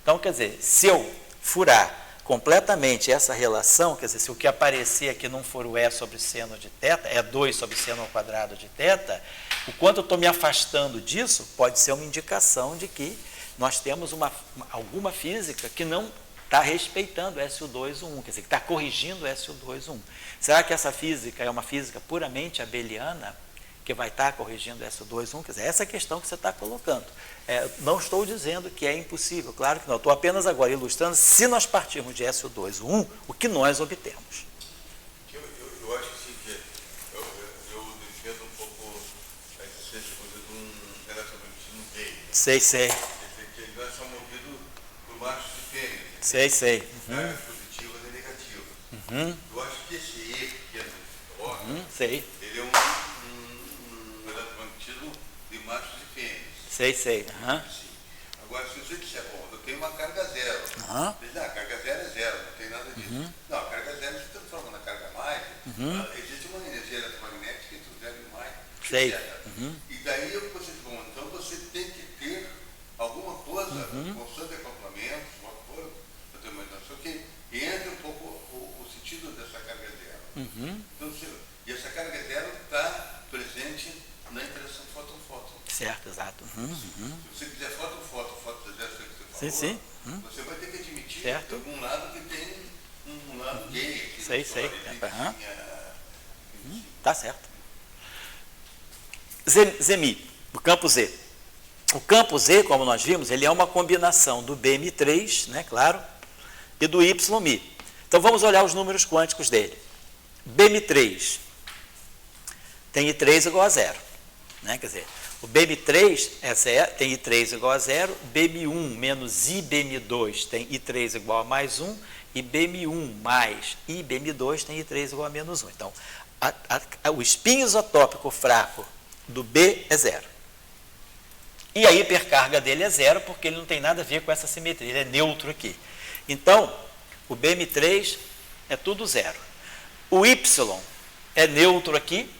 Então, quer dizer, se eu furar completamente essa relação, quer dizer, se o que aparecer aqui não for o E sobre seno de θ, é 2 sobre seno ao quadrado de θ, o quanto eu estou me afastando disso pode ser uma indicação de que nós temos alguma física que não está respeitando SU2-1, quer dizer, que está corrigindo SU2-1. Será que essa física é uma física puramente abeliana, que vai estar corrigindo SU2-1? Quer dizer, essa é a questão que você está colocando. Não estou dizendo que é impossível, claro que não. Estou apenas agora ilustrando, se nós partirmos de SU2-1, o que nós obtemos. Eu acho assim que eu defendo um pouco a existência de um relacionamento gay. Sei. Que nós somos movidos por machos e fêmeas. Sei. Positivas e negativas. Eu acho que esse E pequeno, sei. ele é um relacionamento de machos e fêmeas. Sei. Agora, se você disser, bom, eu tenho uma carga zero, a carga zero é zero, não tem nada disso. Não, a carga zero se transforma na carga mais, existe uma energia eletromagnética entre o zero e o mais, etc. E daí você diz, bom, então você tem que ter alguma coisa, constante de acoplamentos, uma coisa, eu tenho uma noção que entra um pouco o sentido dessa carga zero. Então, e essa carga zero está presente na interação fóton-fóton. Certo, exato. Se você quiser fóton-fóton, fóton-zero, que você falou, você vai ter que admitir de algum lado que tem um lado gay aqui. Sei. Tá certo. Zemi, o campo Z. O campo Z, como nós vimos, ele é uma combinação do BM3, claro, e do YMI. Então vamos olhar os números quânticos dele. BM3 tem I3 igual a 0. Quer dizer, o BM3 tem I3 igual a 0, BM1 menos IBM2 tem I3 igual a mais 1, e BM1 mais IBM2 tem I3 igual a menos 1. Então, o espinho isotópico fraco do B é 0. E a hipercarga dele é 0, porque ele não tem nada a ver com essa simetria, ele é neutro aqui. Então, o BM3 é tudo 0. O Y é neutro aqui,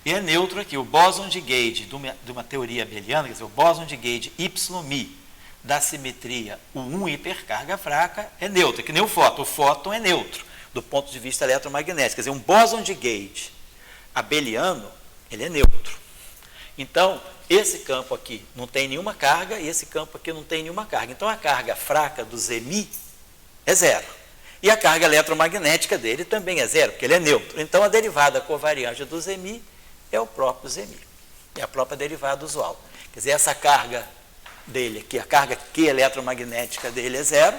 e é neutro aqui. O bóson de Gauge de uma teoria abeliana, quer dizer, o bóson de Gauge YMI da simetria U1 hipercarga fraca é neutro, que nem o fóton. O fóton é neutro, do ponto de vista eletromagnético. Quer dizer, um bóson de Gauge abeliano, ele é neutro. Então, esse campo aqui não tem nenhuma carga, e esse campo aqui não tem nenhuma carga. Então, a carga fraca do ZMI é 0. E a carga eletromagnética dele também é 0, porque ele é neutro. Então, a derivada covariante do ZMI é o próprio ZMI, é a própria derivada usual. Quer dizer, essa carga dele aqui, a carga Q eletromagnética dele é 0,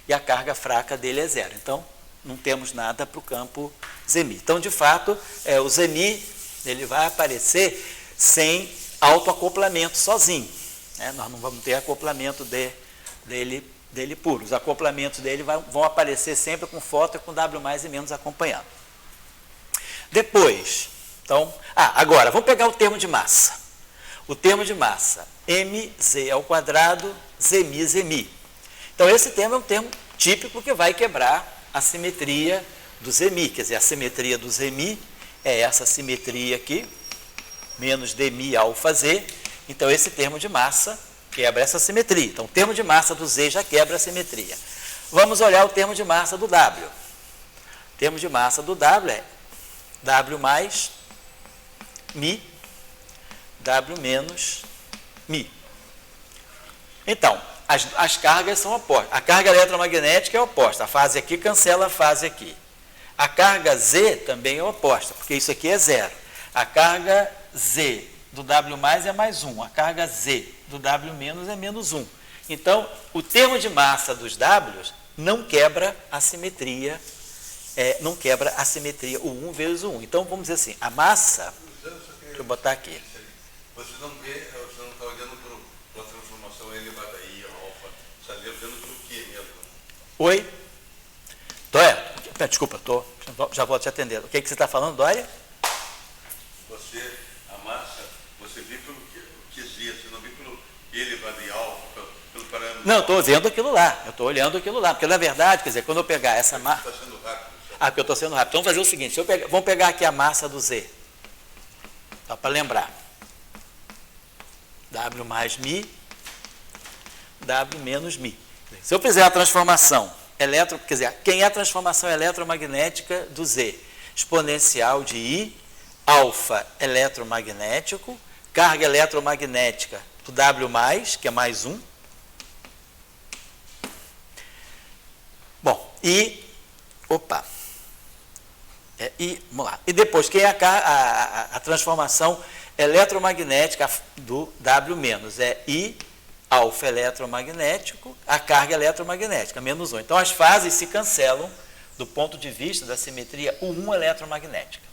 e a carga fraca dele é 0. Então, não temos nada para o campo ZMI. Então, de fato, o ZMI ele vai aparecer sem autoacoplamento sozinho. Nós não vamos ter acoplamento dele puro. Os acoplamentos dele vão aparecer sempre com fóton e com W mais e menos acompanhando. Depois, então, agora, vamos pegar o termo de massa. O termo de massa, mz ao quadrado, zmi, zmi. Então, esse termo é um termo típico que vai quebrar a simetria do zmi. Quer dizer, a simetria do zmi é essa simetria aqui, menos dmi alfa z. Então, esse termo de massa quebra essa simetria. Então, o termo de massa do Z já quebra a simetria. Vamos olhar o termo de massa do W. O termo de massa do W é W mais Mi, W menos Mi. Então, as cargas são opostas. A carga eletromagnética é oposta. A fase aqui cancela a fase aqui. A carga Z também é oposta, porque isso aqui é zero. A carga Z do W mais é mais 1. A carga Z do W menos é menos 1. Então, o termo de massa dos Ws não quebra a simetria, não quebra a simetria, o 1 vezes o 1. Então, vamos dizer assim, a massa, deixa eu botar aqui. Você não está olhando para a transformação elevada I, alfa, você está olhando para o que mesmo? Oi? Dória? Desculpa, já vou te atendendo. O que você está falando, Dória? A massa, você vê pelo QZ, você não vê pelo elevado e alfa, pelo parâmetro. Não, eu estou vendo aquilo lá, eu estou olhando aquilo lá, porque na verdade, quer dizer, quando eu pegar essa massa... Está sendo rápido. Porque eu estou sendo rápido. Então, vamos fazer o seguinte, vamos pegar aqui a massa do Z, só para lembrar. W mais μ, W menos μ. Se eu fizer a transformação quer dizer, quem é a transformação eletromagnética do Z? Exponencial de I, alfa eletromagnético, carga eletromagnética do W+, que é mais 1. Bom, vamos lá. E depois, quem é a transformação eletromagnética do W-? É I, alfa eletromagnético, a carga eletromagnética, menos 1. Então, as fases se cancelam do ponto de vista da simetria U1 eletromagnética.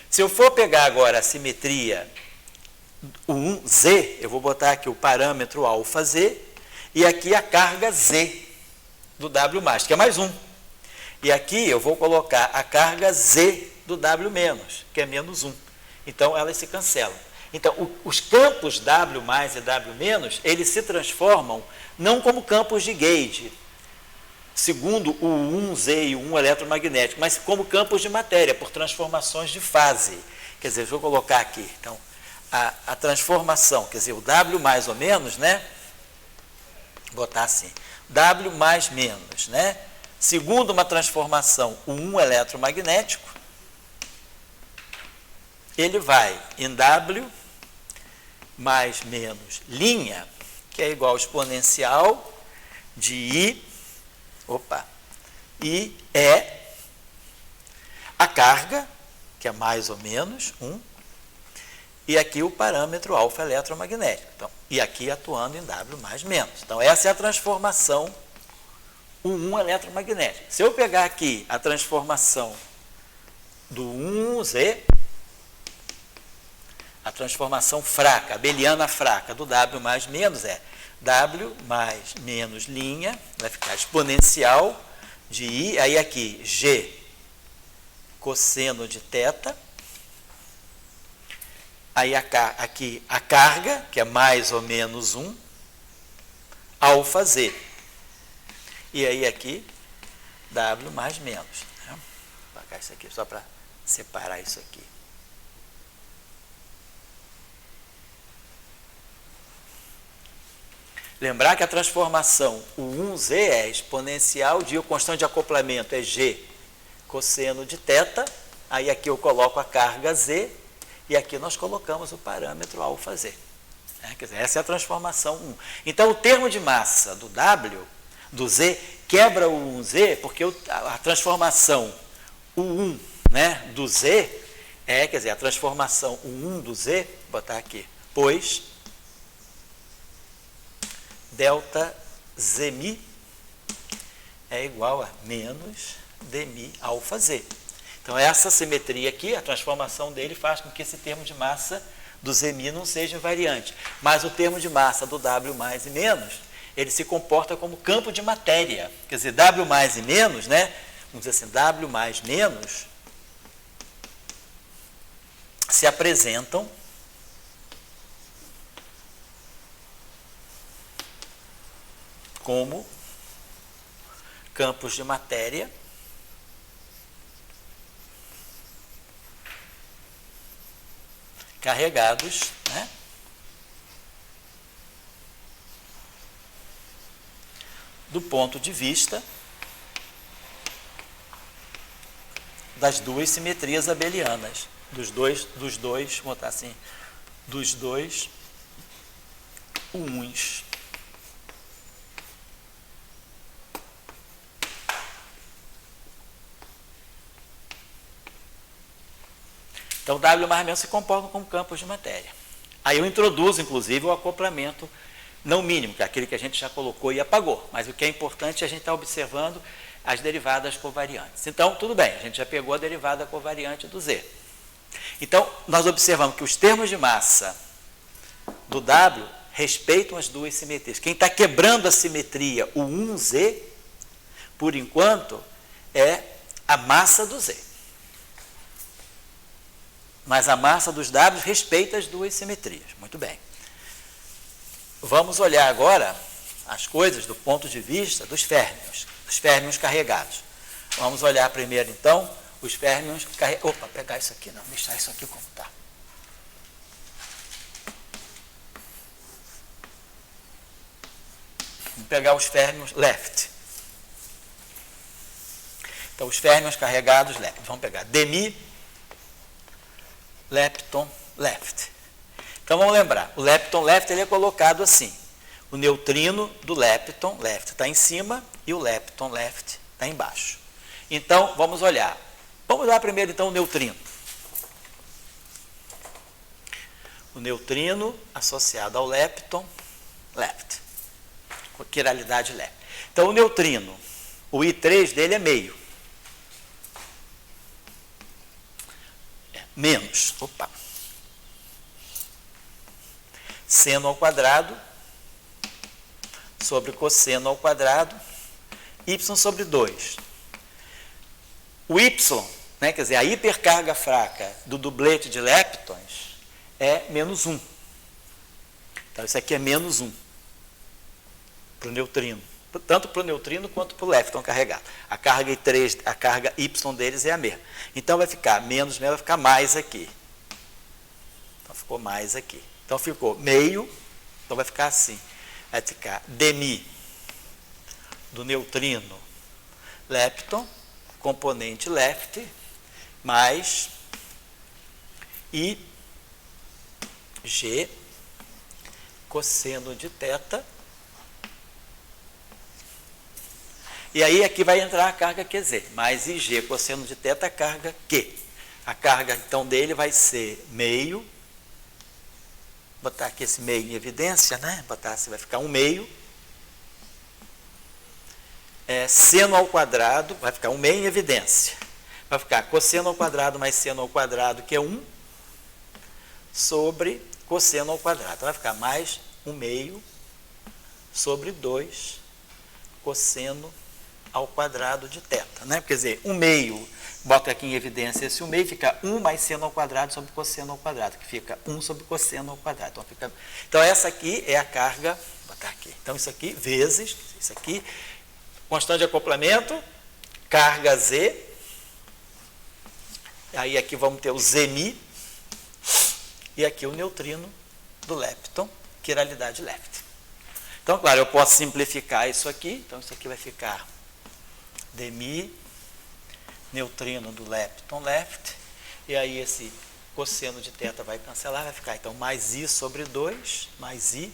Se eu for pegar agora a simetria U1Z, eu vou botar aqui o parâmetro alfa Z, e aqui a carga Z do W+, que é mais 1. E aqui eu vou colocar a carga Z do W-, que é menos 1. Então, elas se cancelam. Então, os campos W+ e W-, eles se transformam não como campos de gauge, segundo o 1Z e o 1 eletromagnético, mas como campos de matéria, por transformações de fase. Quer dizer, vou colocar aqui, então, a transformação, quer dizer, o W mais ou menos, né? Vou botar assim, W mais menos, né? Segundo uma transformação, o 1 eletromagnético, ele vai em W mais menos linha, que é igual ao exponencial de I, I é a carga, que é mais ou menos 1, e aqui o parâmetro alfa eletromagnético. Então, e aqui atuando em W mais menos. Então, essa é a transformação U1 eletromagnética. Se eu pegar aqui a transformação do 1Z, a transformação fraca, abeliana fraca do W mais menos é W mais menos linha, vai ficar exponencial de I, aí aqui G cosseno de θ, aí aqui a carga, que é mais ou menos 1, alfa Z. E aí aqui W mais menos. Né? Vou colocar isso aqui só para separar isso aqui. Lembrar que a transformação, o 1Z é exponencial de o constante de acoplamento é G cosseno de θ, aí aqui eu coloco a carga Z, e aqui nós colocamos o parâmetro alfa Z. Quer dizer, essa é a transformação 1. Então, o termo de massa do W, do Z, quebra o 1Z, porque a transformação U1, né, do Z, quer dizer, a transformação U1 do Z, vou botar aqui, pois delta Zmi é igual a menos Dmi alfa Z. Então, essa simetria aqui, a transformação dele faz com que esse termo de massa do Zmi não seja invariante. Mas o termo de massa do W mais e menos, ele se comporta como campo de matéria. Quer dizer, W mais e menos, né? Vamos dizer assim, W mais menos se apresentam como campos de matéria carregados, né, do ponto de vista das duas simetrias abelianas, dos dois, vamos botar assim, dos dois U1s. Então, W mais menos se comportam como campos de matéria. Aí eu introduzo, inclusive, o acoplamento não mínimo, que é aquele que a gente já colocou e apagou. Mas o que é importante é a gente estar observando as derivadas covariantes. Então, tudo bem, a gente já pegou a derivada covariante do Z. Então, nós observamos que os termos de massa do W respeitam as duas simetrias. Quem está quebrando a simetria, o 1Z, por enquanto, é a massa do Z. Mas a massa dos W respeita as duas simetrias. Muito bem. Vamos olhar agora as coisas do ponto de vista dos férmions carregados. Vamos olhar primeiro, então, os férmions carregados. Opa, pegar isso aqui, não, deixar isso aqui como está. Vamos pegar os férmions left. Então, os férmions carregados left. Vamos pegar demi, lepton, left. Então, vamos lembrar, o lepton left ele é colocado assim. O neutrino do lepton left está em cima e o lepton left está embaixo. Então, vamos olhar. Vamos olhar primeiro, então, o neutrino. O neutrino associado ao lepton left. Com quiralidade left. Então, o neutrino, o I3 dele é meio. Menos, opa. Seno ao quadrado sobre cosseno ao quadrado, y sobre 2. O y, né, quer dizer, a hipercarga fraca do dublete de leptons é menos 1. Então, isso aqui é menos 1 para o neutrino. Tanto para o neutrino quanto para o lepton carregado. A carga I3, a carga y deles é a mesma. Então, vai ficar menos, vai ficar mais aqui. Então, ficou mais aqui. Então, ficou meio, então vai ficar assim. Vai ficar demi do neutrino lepton, componente left, mais I G cosseno de θ. E aí aqui vai entrar a carga QZ, mais IG cosseno de θ, carga Q. A carga, então, dele vai ser meio, botar aqui esse meio em evidência, né? Botar assim, vai ficar 1 meio. Seno ao quadrado, vai ficar 1 meio em evidência. Vai ficar cosseno ao quadrado mais seno ao quadrado, que é 1, sobre cosseno ao quadrado. Então, vai ficar mais 1 meio sobre 2 cosseno ao quadrado de θ, né? Quer dizer, 1 meio, bota aqui em evidência esse 1 meio, fica 1 mais seno ao quadrado sobre cosseno ao quadrado, que fica 1 sobre cosseno ao quadrado. Então, essa aqui é a carga, vou botar aqui. Então, isso aqui, vezes, isso aqui, constante de acoplamento, carga Z, aí aqui vamos ter o Zmi, e aqui o neutrino do lepton, quiralidade left. Então, claro, eu posso simplificar isso aqui, então isso aqui vai ficar demi, neutrino do lepton left, e aí esse cosseno de θ vai cancelar, vai ficar então mais I sobre 2, mais I,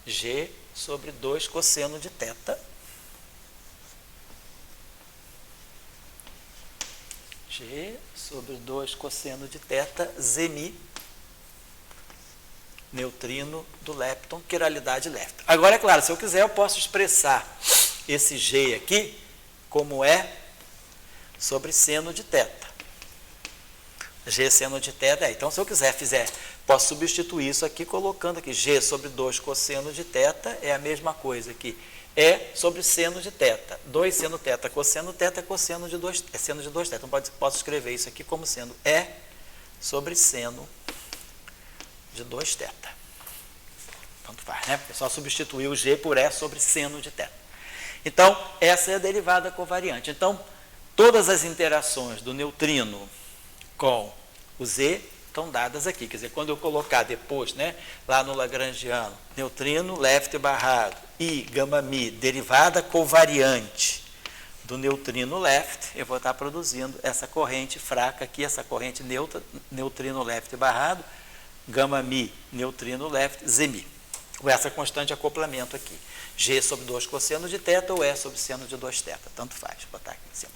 G sobre 2 cosseno de θ, G sobre 2 cosseno de θ, Zmi, neutrino do lepton, quiralidade left. Agora, é claro, se eu quiser, eu posso expressar esse G aqui como é sobre seno de θ. G seno de θ é. Então, se eu quiser, posso substituir isso aqui colocando aqui G sobre 2 cosseno de θ é a mesma coisa que E sobre seno de θ. 2 seno θ cosseno θ é cosseno de 2, é seno de 2θ. Então, posso escrever isso aqui como sendo E sobre seno de 2θ. Tanto faz, né? Porque só substituir o G por E sobre seno de θ. Então, essa é a derivada covariante. Então, todas as interações do neutrino com o Z estão dadas aqui. Quer dizer, quando eu colocar depois, né, lá no Lagrangiano, neutrino left barrado e gama mi, derivada covariante do neutrino left, eu vou estar produzindo essa corrente fraca aqui, essa corrente neutra, neutrino left barrado, gama mi, neutrino left, Zmi. Com essa constante de acoplamento aqui. G sobre 2 cosseno de θ ou E sobre seno de 2θ. Tanto faz. Vou botar aqui em cima.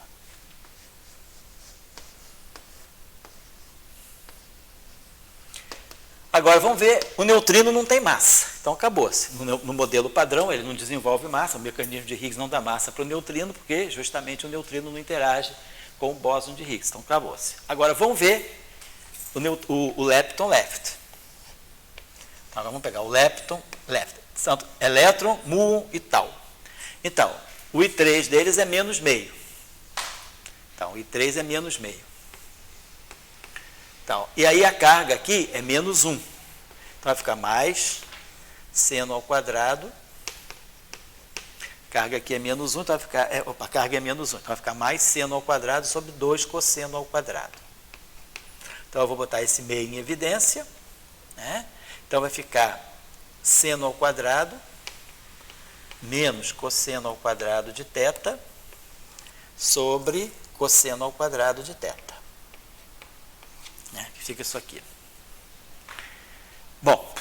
Agora vamos ver, o neutrino não tem massa, então acabou-se. No modelo padrão ele não desenvolve massa, o mecanismo de Higgs não dá massa para o neutrino, porque justamente o neutrino não interage com o bóson de Higgs, então acabou-se. Agora vamos ver o lepton left. Então, vamos pegar o lepton left, tanto elétron, muon e tal. Então, o I3 deles é menos meio. Então, o I3 é menos meio. Então, e aí a carga aqui é menos 1. Então, vai ficar mais seno ao quadrado. A carga aqui é menos 1, então vai ficar... a carga é menos 1. Então, vai ficar mais seno ao quadrado sobre 2 cosseno ao quadrado. Então, eu vou botar esse meio em evidência. Né? Então, vai ficar seno ao quadrado menos cosseno ao quadrado de θ sobre cosseno ao quadrado de θ. Fica isso aqui. Bom,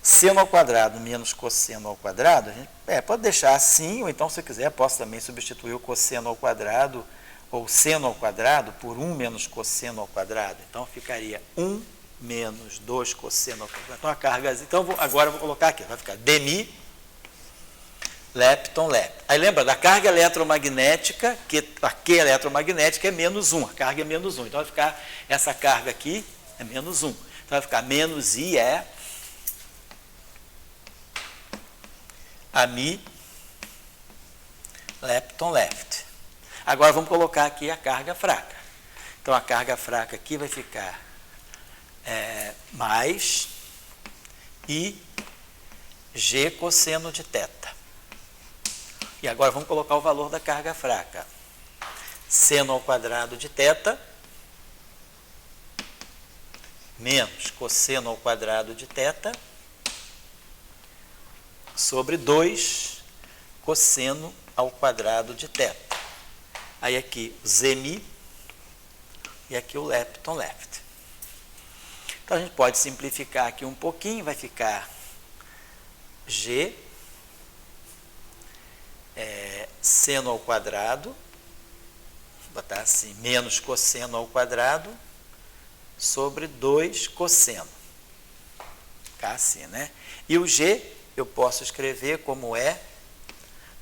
seno ao quadrado menos cosseno ao quadrado, a gente pode deixar assim, ou então, se quiser, posso também substituir o cosseno ao quadrado ou seno ao quadrado por 1 menos cosseno ao quadrado. Então, ficaria 1 menos 2 cosseno ao quadrado. Então, a carga... Então, agora eu vou colocar aqui, vai ficar dmi lepton left. Aí lembra da carga eletromagnética, que a Q eletromagnética é menos 1, a carga é menos 1. Então vai ficar, essa carga aqui é menos 1. Então vai ficar menos I é a mi lepton left. Agora vamos colocar aqui a carga fraca. Então a carga fraca aqui vai ficar mais I G cosseno de θ. E agora vamos colocar o valor da carga fraca. Seno ao quadrado de θ menos cosseno ao quadrado de θ sobre 2 cosseno ao quadrado de θ. Aí aqui o Zmi e aqui o lepton left. Então a gente pode simplificar aqui um pouquinho, vai ficar G seno ao quadrado, vou botar assim, menos cosseno ao quadrado, sobre 2 cosseno. Ficar assim, né? E o G eu posso escrever como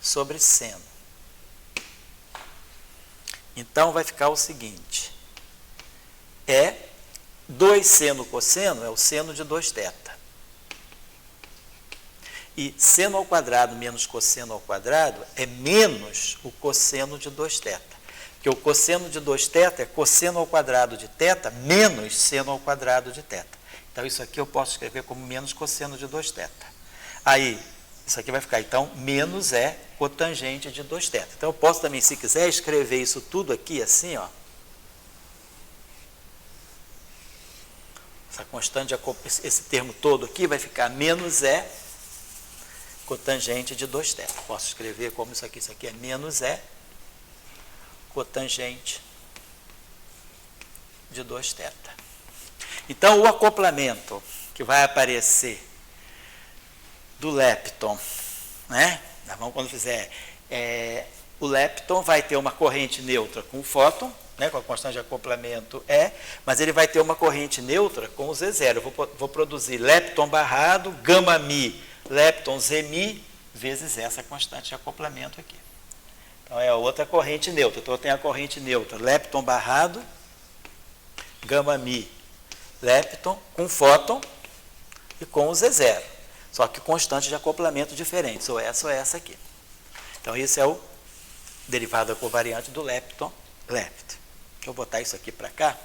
sobre seno. Então, vai ficar o seguinte, 2 seno cosseno é o seno de 2θ. E seno ao quadrado menos cosseno ao quadrado é menos o cosseno de 2θ. Porque o cosseno de 2θ é cosseno ao quadrado de θ menos seno ao quadrado de θ. Então, isso aqui eu posso escrever como menos cosseno de 2θ. Aí, isso aqui vai ficar, então, menos cotangente de 2θ. Então, eu posso também, se quiser, escrever isso tudo aqui assim, ó. Essa constante, esse termo todo aqui vai ficar menos cotangente de 2θ. Posso escrever como isso aqui é menos cotangente de 2θ. Então, o acoplamento que vai aparecer do lepton, né? Quando fizer, o lepton vai ter uma corrente neutra com o fóton, né, com a constante de acoplamento mas ele vai ter uma corrente neutra com o Z0. Eu vou produzir lepton barrado, gama mi, lepton Zmi, vezes essa constante de acoplamento aqui. Então, é a outra corrente neutra. Então, eu tenho a corrente neutra, lepton barrado, gama mi, lepton, com fóton e com o Z0. Só que constantes de acoplamento diferentes, ou essa aqui. Então, esse é o derivado covariante do lepton left. Deixa eu botar isso aqui para cá.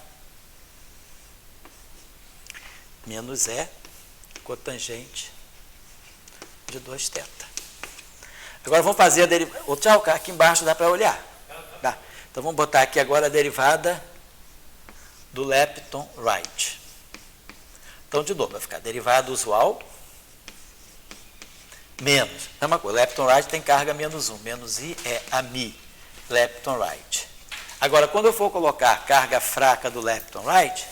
Menos cotangente de 2θ. Agora vamos fazer a derivada. Tchau, aqui embaixo dá para olhar? Dá. Então vamos botar aqui agora a derivada do lepton right. Então, de novo, vai ficar derivada usual menos. Mesma coisa, lepton right tem carga menos 1. Menos I é a mi, lepton right. Agora, quando eu for colocar a carga fraca do lepton right,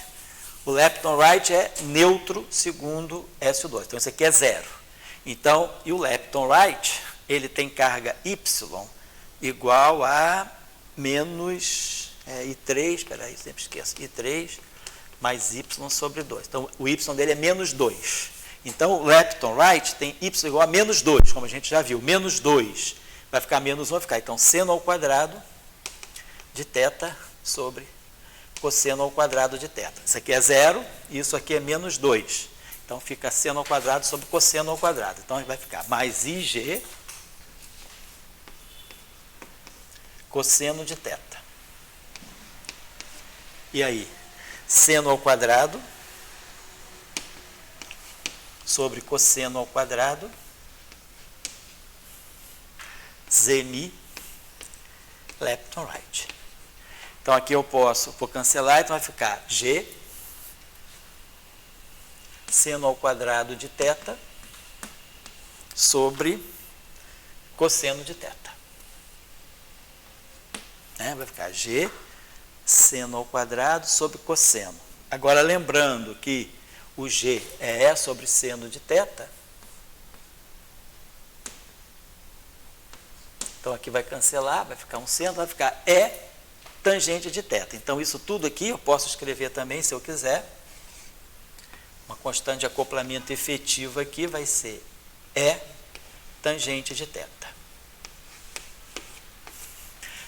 o lepton right é neutro segundo SO2. Então, isso aqui é 0. Então, e o lepton right, ele tem carga Y igual a menos I3, espera aí, sempre esqueço, I3 mais y sobre 2. Então, o y dele é menos 2. Então, o lepton right tem y igual a menos 2, como a gente já viu. Menos 2 vai ficar menos 1, vai ficar. Então, seno ao quadrado de θ sobre cosseno ao quadrado de θ. Isso aqui é 0 e isso aqui é menos 2. Então, fica seno ao quadrado sobre cosseno ao quadrado. Então, vai ficar mais ig cosseno de θ. E aí, seno ao quadrado sobre cosseno ao quadrado, zmi lepton right. Então, aqui eu vou cancelar, então vai ficar g seno ao quadrado de θ sobre cosseno de θ. Vai ficar g seno ao quadrado sobre cosseno. Agora, lembrando que o g é E sobre seno de θ. Então, aqui vai cancelar, vai ficar um seno, vai ficar E tangente de θ. Então, isso tudo aqui eu posso escrever também, se eu quiser. Uma constante de acoplamento efetivo aqui vai ser E tangente de θ.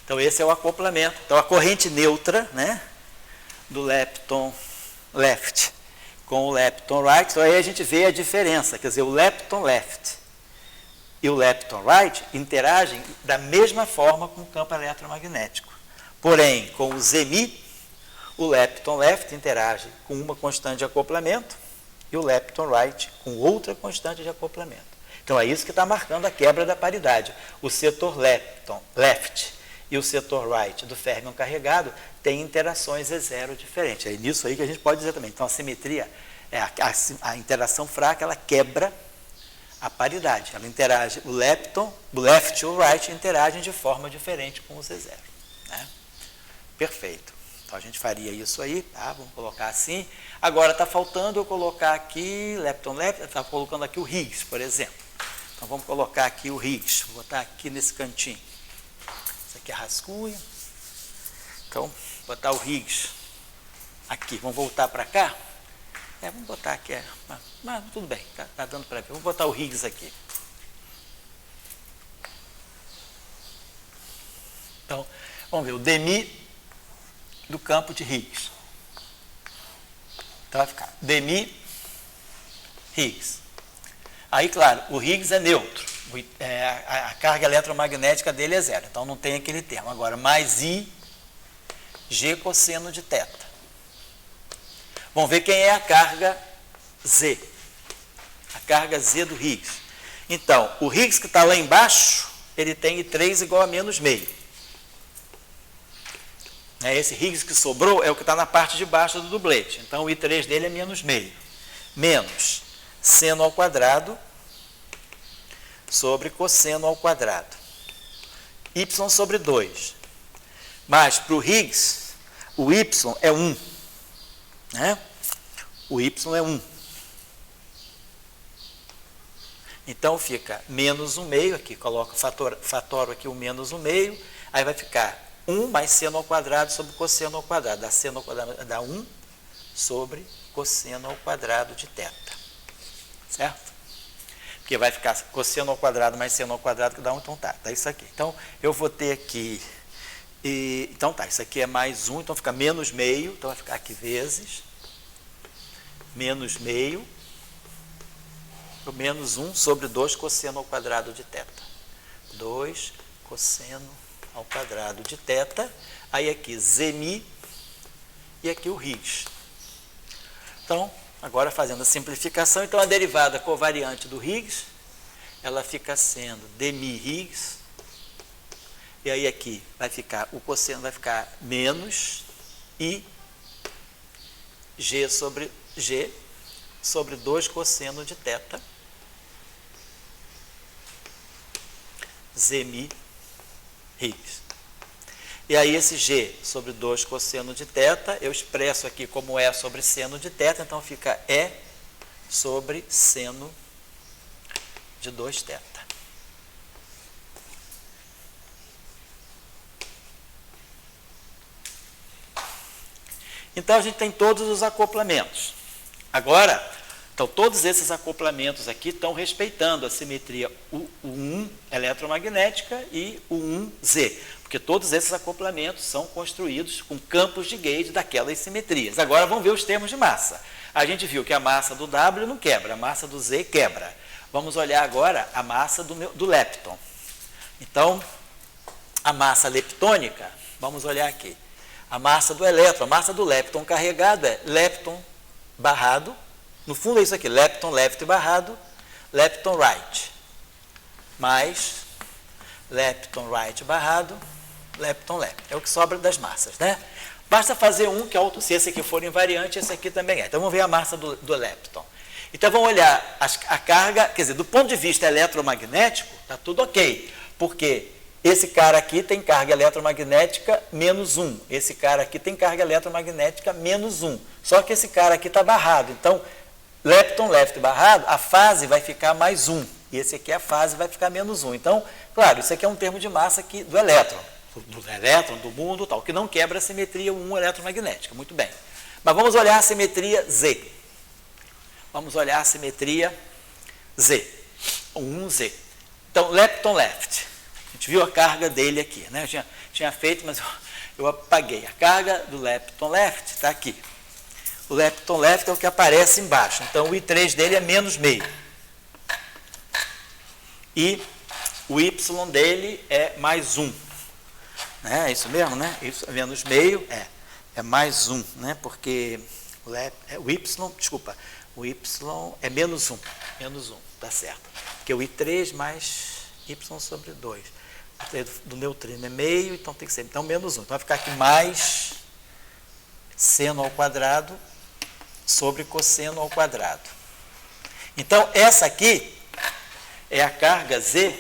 Então, esse é o acoplamento. Então, a corrente neutra, do lepton left com o lepton right. Então, aí a gente vê a diferença. Quer dizer, o lepton left e o lepton right interagem da mesma forma com o campo eletromagnético. Porém, com o zmi, o lepton left interage com uma constante de acoplamento e o lepton right com outra constante de acoplamento. Então, é isso que está marcando a quebra da paridade. O setor lepton left e o setor right do férmion carregado têm interações E0 diferentes. É nisso aí que a gente pode dizer também. Então, a simetria, a interação fraca, ela quebra a paridade. Ela interage, o left e o right interagem de forma diferente com os E0. Perfeito. Então, a gente faria isso aí, tá? Vamos colocar assim. Agora, está faltando eu colocar aqui, lepton left, está colocando aqui o Higgs, por exemplo. Então, vamos colocar aqui o Higgs. Vou botar aqui nesse cantinho. Isso aqui é rascunho. Então, vou botar o Higgs aqui. Vamos voltar para cá? Vamos botar aqui. Mas tudo bem, tá dando para ver. Vamos botar o Higgs aqui. Então, vamos ver o dmi do campo de Higgs. Então, vai ficar dmi Higgs. Aí, claro, o Higgs é neutro. A carga eletromagnética dele é 0. Então, não tem aquele termo. Agora, mais I G cosseno de θ. Vamos ver quem é a carga Z. A carga Z do Higgs. Então, o Higgs que está lá embaixo, ele tem I3 igual a menos meio. Esse Higgs que sobrou é o que está na parte de baixo do dublete. Então, o I3 dele é menos meio. Menos seno ao quadrado sobre cosseno ao quadrado. Y sobre 2. Mas, para o Higgs, o Y é 1. O Y é 1. Então, fica menos 1 meio, aqui, coloco, fatoro aqui o menos 1 meio, aí vai ficar 1 mais seno ao quadrado sobre cosseno ao quadrado. Dá seno ao quadrado, dá 1 sobre cosseno ao quadrado de θ. Certo? Porque vai ficar cosseno ao quadrado mais seno ao quadrado, que dá 1, então tá isso aqui. Então, eu vou ter aqui, então tá, isso aqui é mais 1, então fica menos meio, então vai ficar aqui vezes, menos meio, menos 1 sobre 2 cosseno ao quadrado de θ. 2 cosseno ao quadrado de θ, aí aqui zmi e aqui o Higgs. Então, agora fazendo a simplificação, então a derivada covariante do Higgs, ela fica sendo dmi Higgs, e aí aqui vai ficar, o cosseno vai ficar menos I G sobre 2 cosseno de θ, zmi Higgs. E aí esse G sobre 2 cosseno de θ, eu expresso aqui como E sobre seno de θ, então fica E sobre seno de 2θ. Então, a gente tem todos os acoplamentos. Agora, então, todos esses acoplamentos aqui estão respeitando a simetria U1 eletromagnética e U1Z, porque todos esses acoplamentos são construídos com campos de gauge daquelas simetrias. Agora, vamos ver os termos de massa. A gente viu que a massa do W não quebra, a massa do Z quebra. Vamos olhar agora a massa do lepton. Então, a massa leptônica, vamos olhar aqui. A massa do elétron, a massa do lepton carregado é lepton barrado. No fundo é isso aqui, lepton left barrado, lepton right. Mais lepton right barrado, lepton left. É o que sobra das massas, né? Basta fazer um, que se esse aqui for invariante, esse aqui também é. Então, vamos ver a massa do lepton. Então, vamos olhar a carga, quer dizer, do ponto de vista eletromagnético, está tudo ok. Porque esse cara aqui tem carga eletromagnética menos 1. Esse cara aqui tem carga eletromagnética menos 1. Só que esse cara aqui está barrado. Então, lepton left barrado, a fase vai ficar mais 1. E esse aqui, a fase, vai ficar menos 1. Então, claro, isso aqui é um termo de massa aqui do elétron. Do mundo, tal, que não quebra a simetria 1 eletromagnética. Muito bem. Mas vamos olhar a simetria Z. Vamos olhar a simetria Z. 1Z. Então, lepton left. A gente viu a carga dele aqui, né? Eu tinha feito, mas eu apaguei. A carga do lepton left está aqui. O lepton left é o que aparece embaixo. Então, o I3 dele é menos meio. E o Y dele é mais 1. Né? É isso mesmo, né? Y menos meio é mais 1, né? Porque o Y é menos 1. Menos 1, tá certo. Porque o I3 mais Y sobre 2. Do neutrino é meio, então tem que ser então menos 1. Então vai ficar aqui mais seno ao quadrado sobre cosseno ao quadrado. Então, essa aqui é a carga Z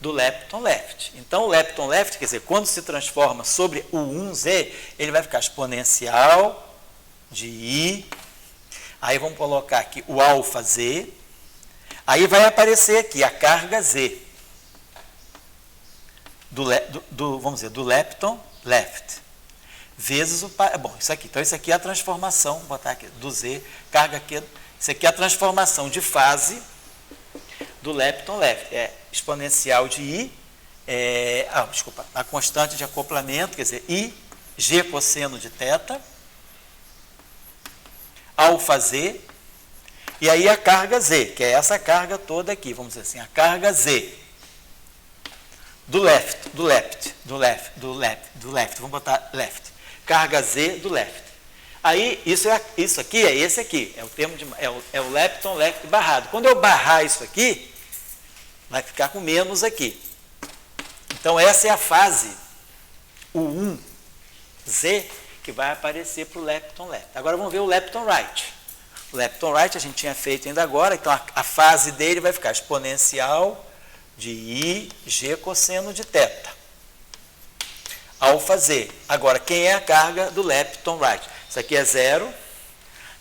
do lepton left. Então, o lepton left, quer dizer, quando se transforma sobre o 1Z, ele vai ficar exponencial de I. Aí vamos colocar aqui o alfa Z. Aí vai aparecer aqui a carga Z vamos dizer, do lepton left. Vezes o... Bom, isso aqui. Então, isso aqui é a transformação, vou botar aqui, do Z, carga aqui. Isso aqui é a transformação de fase do lepton left. É exponencial de I, a constante de acoplamento, quer dizer, I, G cosseno de θ, alfa Z, e aí a carga Z, que é essa carga toda aqui, vamos dizer assim, a carga Z do left, vamos botar left, carga Z do left. Aí, isso aqui é esse aqui, é o termo é o lepton left barrado. Quando eu barrar isso aqui, vai ficar com menos aqui. Então, essa é a fase, o 1Z, que vai aparecer para o lepton left. Agora, vamos ver o lepton right. O lepton right a gente tinha feito ainda agora, então a fase dele vai ficar exponencial de I, G cosseno de θ. Alfa Z. Agora, quem é a carga do lepton right? Isso aqui é 0,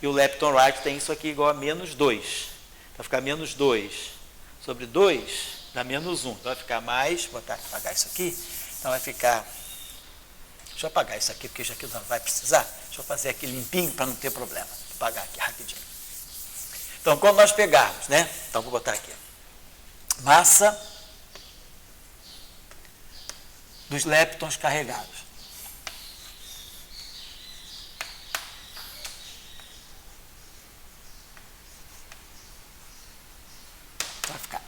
e o lepton right tem isso aqui igual a menos 2. Então, vai ficar menos 2 sobre 2 dá menos 1. Então, vai ficar mais, vou apagar isso aqui. Então, vai ficar... Deixa eu apagar isso aqui, porque já que não vai precisar. Deixa eu fazer aqui limpinho para não ter problema. Vou apagar aqui rapidinho. Então, quando nós pegarmos, né? Então, vou botar aqui. Massa dos leptons carregados. Vai ficar.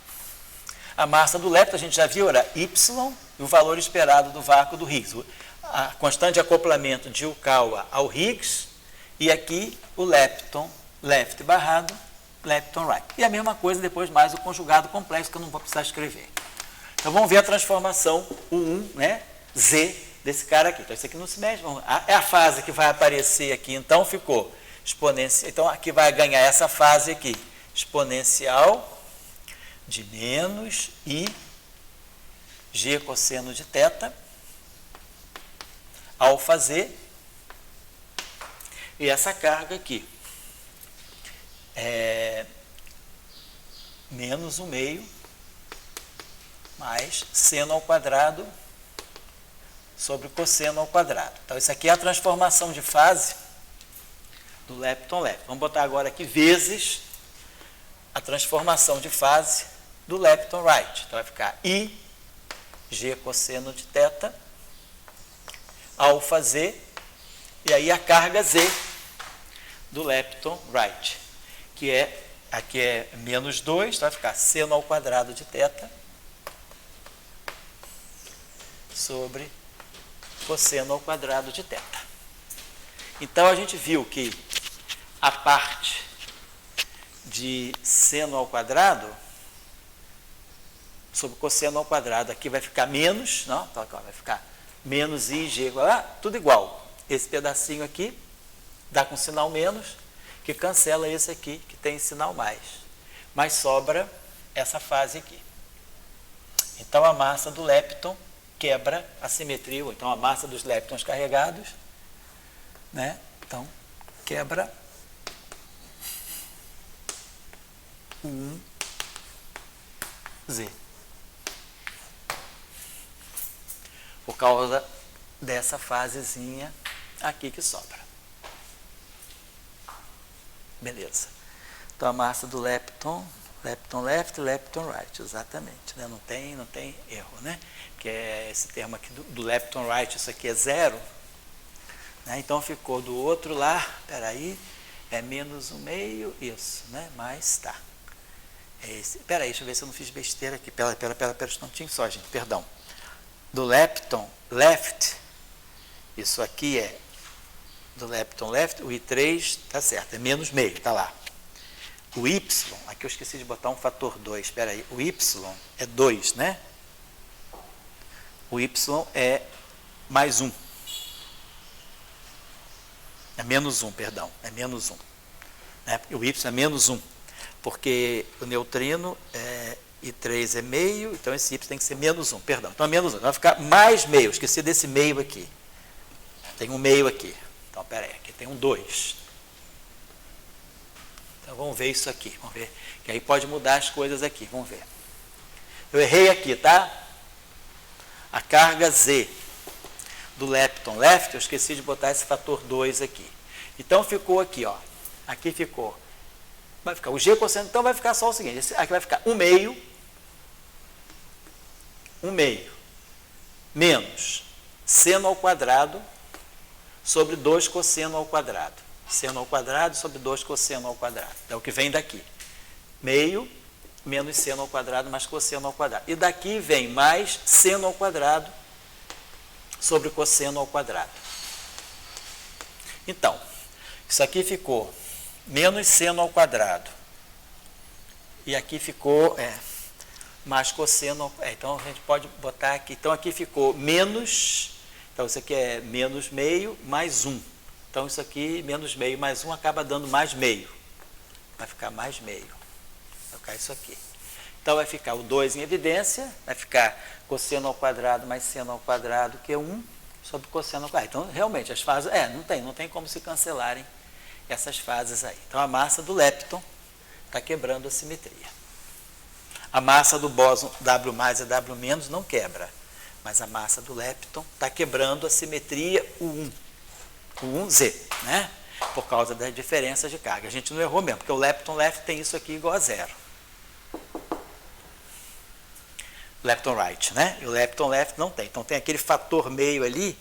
A massa do lepton, a gente já viu, era Y e o valor esperado do vácuo do Higgs. A constante de acoplamento de Yukawa ao Higgs, e aqui o lepton left barrado, lepton right. E a mesma coisa depois mais o conjugado complexo, que eu não vou precisar escrever. Então, vamos ver a transformação U1, né, Z, desse cara aqui. Então, isso aqui não se mexe. É a fase que vai aparecer aqui. Então, ficou exponencial. Então, aqui vai ganhar essa fase aqui. Exponencial de menos I, G cosseno de θ, alfa Z, e essa carga aqui é menos 1/2 mais seno ao quadrado sobre cosseno ao quadrado. Então, isso aqui é a transformação de fase do lepton left. Vamos botar agora aqui vezes a transformação de fase do lepton right. Então, vai ficar I, G cosseno de θ, alfa Z, e aí a carga Z do lepton right, que é, aqui é menos 2, então vai ficar seno ao quadrado de θ sobre cosseno ao quadrado de θ. Então, a gente viu que a parte de seno ao quadrado sobre cosseno ao quadrado aqui vai ficar menos, não? Então, aqui, ó, vai ficar menos I, G, tudo igual. Esse pedacinho aqui dá com sinal menos, que cancela esse aqui, que tem sinal mais. Mas sobra essa fase aqui. Então, a massa do lepton quebra a simetria, ou então a massa dos leptons carregados, né? Então, quebra o 1Z. Por causa dessa fasezinha aqui que sobra. Beleza. Então, a massa do lepton left, lepton right, exatamente, né? Não tem erro, né? Que é esse termo aqui do lepton right, isso aqui é 0, né? Então, ficou do outro lá, peraí, é menos 1/2, isso, né? Mais tá. Peraí, deixa eu ver se eu não fiz besteira aqui, pera um instantinho só, gente, perdão. Do lepton left, isso aqui é do lepton left, o I3 tá certo, é menos meio, tá lá. O Y, aqui eu esqueci de botar um fator 2, espera aí, o Y é 2, né? O Y é mais 1. É menos 1, perdão, é menos 1. Né? O Y é menos 1, porque o neutrino é I3 é meio, então esse Y tem que ser menos 1, perdão. Então é menos 1, então vai ficar mais meio, esqueci desse meio aqui. Tem um meio aqui. Então, peraí, aqui tem um 2. Então, vamos ver isso aqui, vamos ver. Que aí pode mudar as coisas aqui, vamos ver. Eu errei aqui, tá? A carga Z do lepton left, eu esqueci de botar esse fator 2 aqui. Então, ficou aqui, ó. Aqui ficou. Vai ficar o G cosseno, então vai ficar só o seguinte. Aqui vai ficar 1/2 menos seno ao quadrado sobre 2 cosseno ao quadrado. Seno ao quadrado sobre 2 cosseno ao quadrado. É o que vem daqui. Meio menos seno ao quadrado mais cosseno ao quadrado. E daqui vem mais seno ao quadrado sobre cosseno ao quadrado. Então, isso aqui ficou menos seno ao quadrado. E aqui ficou mais cosseno ao quadrado. Então, a gente pode botar aqui. Então, aqui ficou menos. Então, isso aqui é menos meio mais 1. Então, isso aqui, menos meio mais 1, acaba dando mais meio. Vai ficar mais meio. Vai ficar isso aqui. Então, vai ficar o 2 em evidência, vai ficar cosseno ao quadrado mais seno ao quadrado, que é 1, sobre cosseno ao quadrado. Então, realmente, as fases... não tem como se cancelarem essas fases aí. Então, a massa do lepton está quebrando a simetria. A massa do bóson W mais e W menos não quebra. Mas a massa do lepton está quebrando a simetria o 1Z, né? Por causa das diferenças de carga. A gente não errou mesmo, porque o lepton left tem isso aqui igual a 0. Lepton right, né? E o lepton left não tem. Então, tem aquele fator meio ali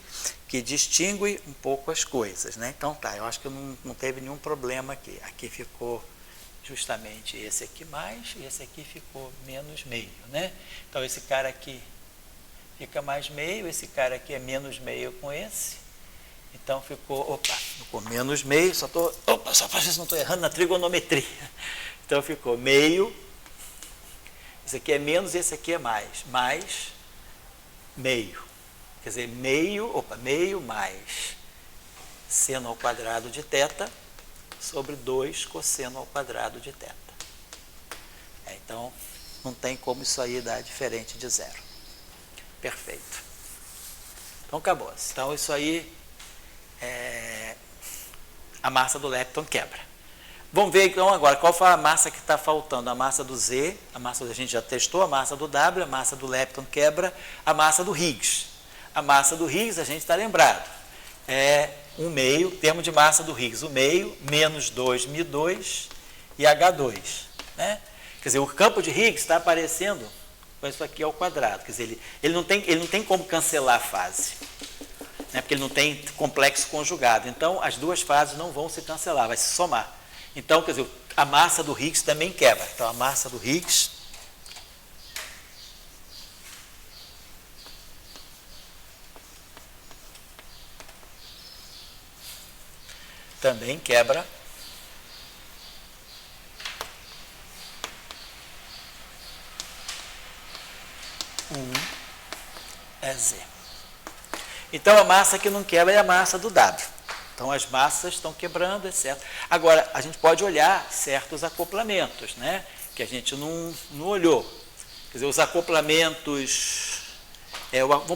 que distingue um pouco as coisas, né? Então, tá, eu acho que não teve nenhum problema aqui. Aqui ficou justamente esse aqui mais, e esse aqui ficou menos meio, né? Então, esse cara aqui fica mais meio, esse cara aqui é menos meio com esse. Então, ficou menos meio, só para ver se não estou errando na trigonometria. Então, ficou meio, esse aqui é menos e esse aqui é mais meio. Quer dizer, meio mais seno ao quadrado de θ sobre 2 cosseno ao quadrado de θ. Então, não tem como isso aí dar diferente de 0. Perfeito. Então, acabou. Então, isso aí, a massa do lepton quebra. Vamos ver, então, agora, qual foi a massa que está faltando? A massa do Z, a massa a gente já testou, a massa do W, a massa do lepton quebra, a massa do Higgs. a massa do Higgs, a gente está lembrado, é 1/2, termo de massa do Higgs, 1/2 menos 2μ2 e H2. Né? Quer dizer, o campo de Higgs está aparecendo com isso aqui ao quadrado. Quer dizer, ele não tem como cancelar a fase, né? Porque ele não tem complexo conjugado. Então, as duas fases não vão se cancelar, vai se somar. Então, quer dizer, a massa do Higgs também quebra. Então, a massa do Higgs também quebra é Z. Então, a massa que não quebra é a massa do W. Então, as massas estão quebrando, etc. Agora, a gente pode olhar certos acoplamentos, né? Que a gente não olhou. Quer dizer, os acoplamentos...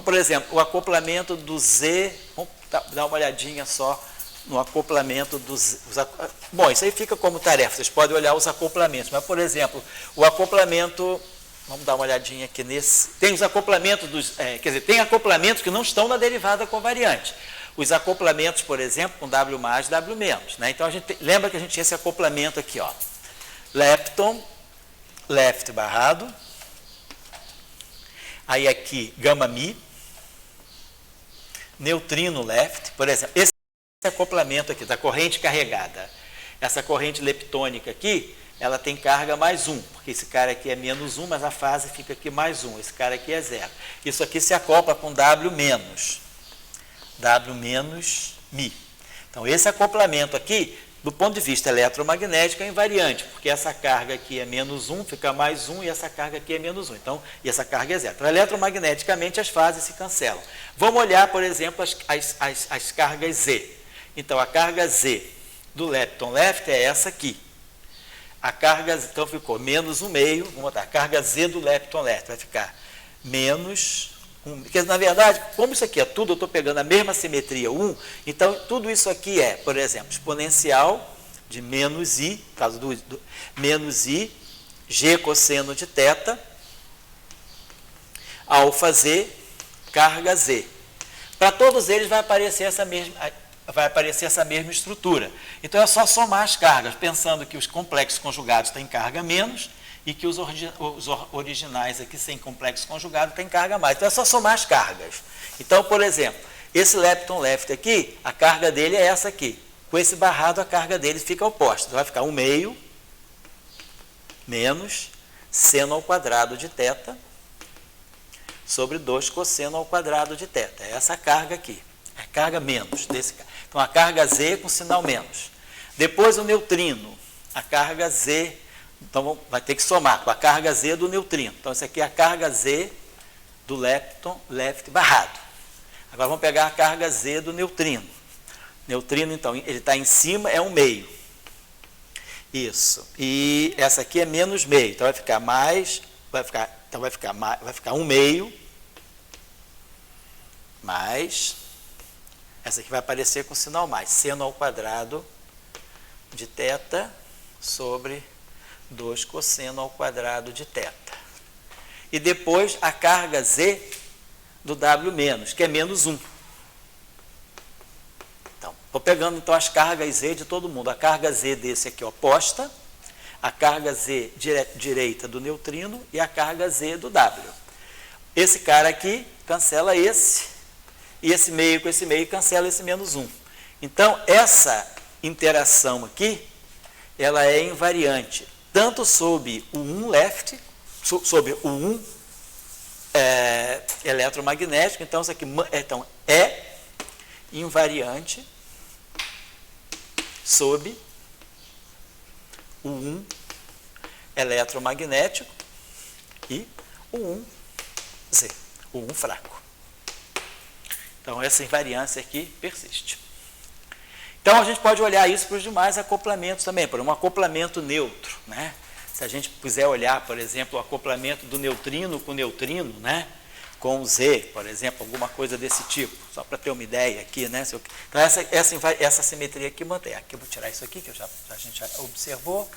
por exemplo, o acoplamento do Z... Vamos dar uma olhadinha só no acoplamento dos... Bom, isso aí fica como tarefa. Vocês podem olhar os acoplamentos. Mas, por exemplo, o acoplamento... Vamos dar uma olhadinha aqui nesse. Tem os acoplamentos dos. Quer dizer, tem acoplamentos que não estão na derivada covariante. Os acoplamentos, por exemplo, com W mais, W menos. Né? Então, lembra que a gente tinha esse acoplamento aqui, ó. Lepton, left barrado. Aí aqui, gama mi. Neutrino left. Por exemplo, esse acoplamento aqui, da corrente carregada. Essa corrente leptônica aqui, ela tem carga mais 1, porque esse cara aqui é menos 1, mas a fase fica aqui mais 1, esse cara aqui é 0. Isso aqui se acopla com W menos mi. Então, esse acoplamento aqui, do ponto de vista eletromagnético, é invariante, porque essa carga aqui é menos 1, fica mais 1, e essa carga aqui é menos 1. Então, e essa carga é 0. Então, eletromagneticamente, as fases se cancelam. Vamos olhar, por exemplo, as cargas Z. Então, a carga Z do lepton left é essa aqui. A carga, então ficou menos 1/2, vamos botar, a carga Z do lepton left vai ficar menos 1. Porque, na verdade, como isso aqui é tudo, eu estou pegando a mesma simetria 1, então tudo isso aqui é, por exemplo, exponencial de menos I, por causa do menos I, G cosseno de θ, alfa Z, carga Z. Para todos eles vai aparecer essa mesma estrutura. Então, é só somar as cargas, pensando que os complexos conjugados têm carga menos e que os originais aqui sem complexo conjugado têm carga mais. Então, é só somar as cargas. Então, por exemplo, esse lepton left aqui, a carga dele é essa aqui. Com esse barrado, a carga dele fica oposta. Então, vai ficar 1/2 menos seno ao quadrado de θ sobre 2 cosseno ao quadrado de θ. É essa carga aqui. É carga menos desse cara. Então, a carga Z com sinal menos. Depois, o neutrino. A carga Z, então vai ter que somar com a carga Z do neutrino. Então, isso aqui é a carga Z do lepton left barrado. Agora, vamos pegar a carga Z do neutrino. Neutrino, então, ele está em cima, é 1/2. Isso. E essa aqui é menos meio. Então, vai ficar mais, vai ficar 1/2 mais... Essa aqui vai aparecer com sinal mais. Seno ao quadrado de θ sobre 2 cosseno ao quadrado de θ. E depois a carga Z do W menos, que é menos 1. Então, estou pegando então as cargas Z de todo mundo. A carga Z desse aqui oposta, a carga Z direita do neutrino e a carga Z do W. Esse cara aqui cancela esse. E esse meio com esse meio cancela esse menos 1. Então, essa interação aqui, ela é invariante, tanto sob o 1 left, sobre o 1 eletromagnético, então, isso aqui é invariante sob o 1 eletromagnético e o 1Z, o 1 fraco. Então, essa invariância aqui persiste. Então, a gente pode olhar isso para os demais acoplamentos também, por um acoplamento neutro, né? Se a gente quiser olhar, por exemplo, o acoplamento do neutrino com neutrino, né? Com o Z, por exemplo, alguma coisa desse tipo, só para ter uma ideia aqui, né? Então, essa simetria aqui mantém. Aqui eu vou tirar isso aqui, que a gente já observou.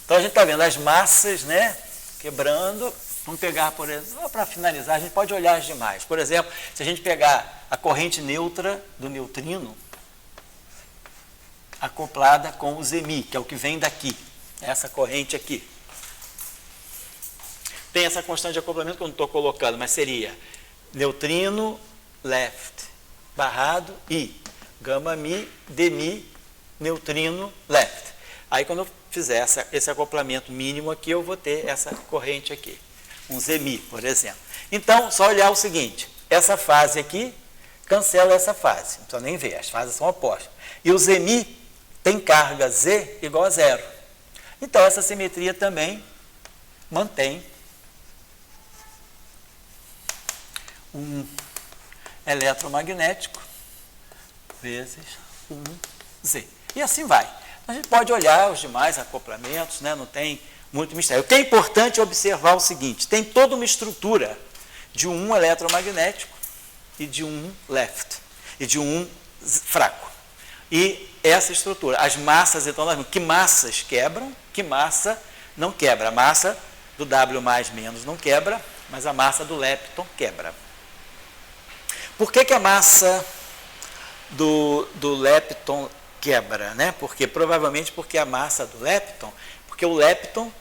Então, a gente está vendo as massas, né? Quebrando, Vamos pegar, por exemplo, para finalizar, a gente pode olhar as demais. Por exemplo, se a gente pegar a corrente neutra do neutrino acoplada com o Zemi, que é o que vem daqui, essa corrente aqui. Tem essa constante de acoplamento que eu não estou colocando, mas seria neutrino left barrado I, gama mi, demi, neutrino left. Aí quando eu fizer esse acoplamento mínimo aqui, eu vou ter essa corrente aqui, um Zemi, por exemplo. Então, só olhar o seguinte, essa fase aqui cancela essa fase, não precisa nem ver, as fases são opostas. E o Zemi tem carga Z igual a zero. Então, essa simetria também mantém um eletromagnético vezes um Z. E assim vai. A gente pode olhar os demais acoplamentos, né? Não tem muito mistério. O que é importante é observar o seguinte, tem toda uma estrutura de um eletromagnético e de um left, e de um fraco. E essa estrutura, as massas, então, que massas quebram, que massa não quebra. A massa do W mais menos não quebra, mas a massa do lepton quebra. Por que a massa do lepton quebra, né? Provavelmente porque a massa do lepton, porque o lepton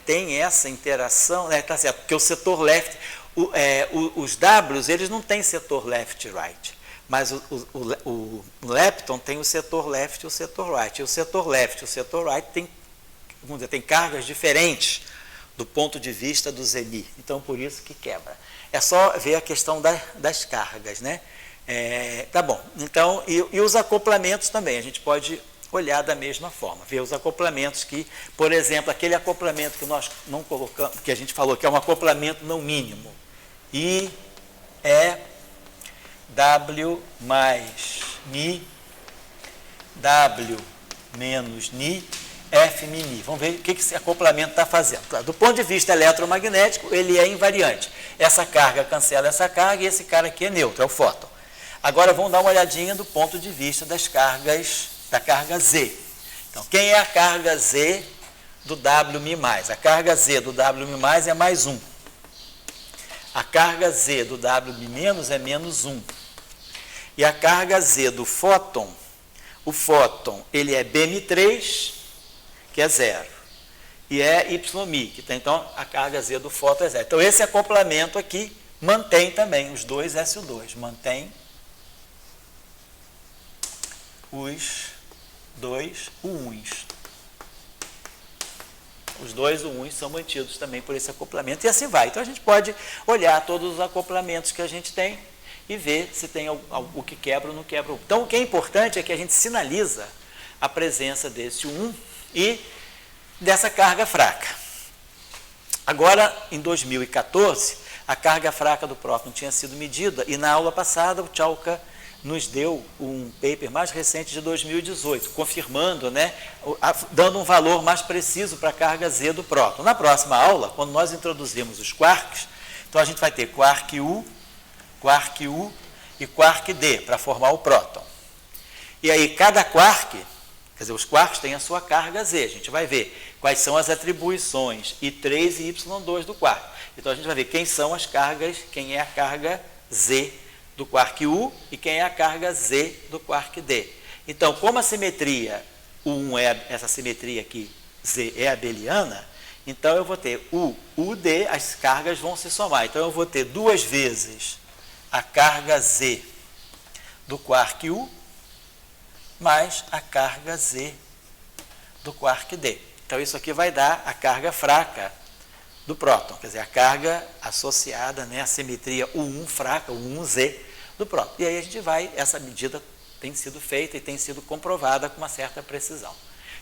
tem essa interação, tá certo, porque o setor left, os Ws, eles não têm setor left e right, mas o lepton tem o setor left e o setor right, e o setor left e o setor right tem cargas diferentes do ponto de vista do Zemi, então por isso que quebra. É só ver a questão das cargas, né? Tá bom, então, e os acoplamentos também, a gente pode olhar da mesma forma, ver os acoplamentos que, por exemplo, aquele acoplamento que nós não colocamos, que a gente falou que é um acoplamento não mínimo, I é W mais Mi, W menos Ni, F mini. Vamos ver o que esse acoplamento está fazendo. Do ponto de vista eletromagnético, ele é invariante. Essa carga cancela essa carga e esse cara aqui é neutro, é o fóton. Agora vamos dar uma olhadinha do ponto de vista das cargas, da carga Z. Então, quem é a carga Z do WMi+? A carga Z do WMi é mais 1. A carga Z do WM- é menos 1. E a carga Z do fóton, o fóton, ele é Bm3, que é 0. E é YMi, que tem, então, a carga Z do fóton é 0. Então, esse acoplamento aqui mantém também os dois SO2, mantém os dois U1s. Os dois U1s são mantidos também por esse acoplamento, e assim vai. Então, a gente pode olhar todos os acoplamentos que a gente tem e ver se tem algo que quebra ou não quebra. Então, o que é importante é que a gente sinaliza a presença desse U1 e dessa carga fraca. Agora, em 2014, a carga fraca do próton tinha sido medida, e na aula passada o Tchalka nos deu um paper mais recente de 2018, confirmando, né, dando um valor mais preciso para a carga Z do próton. Na próxima aula, quando nós introduzirmos os quarks, então a gente vai ter quark U e quark D para formar o próton. E aí cada quark, quer dizer, os quarks têm a sua carga Z, a gente vai ver quais são as atribuições I3 e Y2 do quark. Então a gente vai ver quem são as cargas, quem é a carga Z do quark U e quem é a carga Z do quark D. Então, como a simetria U1 é essa simetria aqui, Z é abeliana, então eu vou ter UD, as cargas vão se somar. Então eu vou ter duas vezes a carga Z do quark U mais a carga Z do quark D. Então isso aqui vai dar a carga fraca do próton, quer dizer, a carga associada, né, à simetria U1 fraca, U1Z do próton. E aí a gente vai, essa medida tem sido feita e tem sido comprovada com uma certa precisão.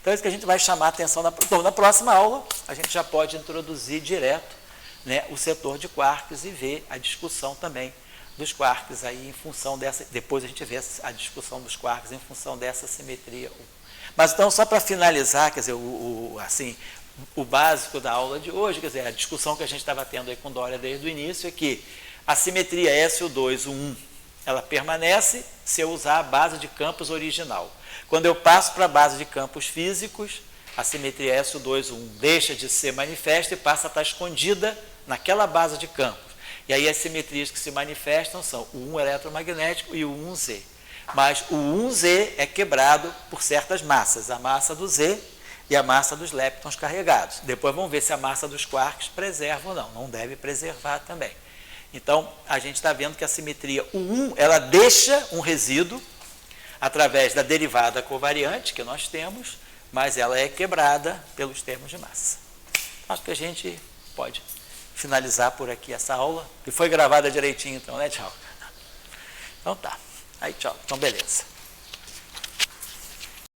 Então é isso que a gente vai chamar a atenção na próxima aula, a gente já pode introduzir direto, né, o setor de quarks e ver a discussão também dos quarks aí em função dessa, depois a gente vê a discussão dos quarks em função dessa simetria U. Mas então, só para finalizar, quer dizer, o básico da aula de hoje, quer dizer, a discussão que a gente estava tendo aí com Dória desde o início é que a simetria SO2, U1, ela permanece se eu usar a base de campos original. Quando eu passo para a base de campos físicos, a simetria SO2, O1 deixa de ser manifesta e passa a estar escondida naquela base de campos. E aí as simetrias que se manifestam são o 1 eletromagnético e o 1Z. Mas o 1Z é quebrado por certas massas, a massa do Z e a massa dos leptons carregados. Depois vamos ver se a massa dos quarks preserva ou não. Não deve preservar também. Então, a gente está vendo que a simetria U1, ela deixa um resíduo através da derivada covariante que nós temos, mas ela é quebrada pelos termos de massa. Acho que a gente pode finalizar por aqui essa aula, que foi gravada direitinho, então, né? Tchau. Então tá. Aí, tchau. Então, beleza.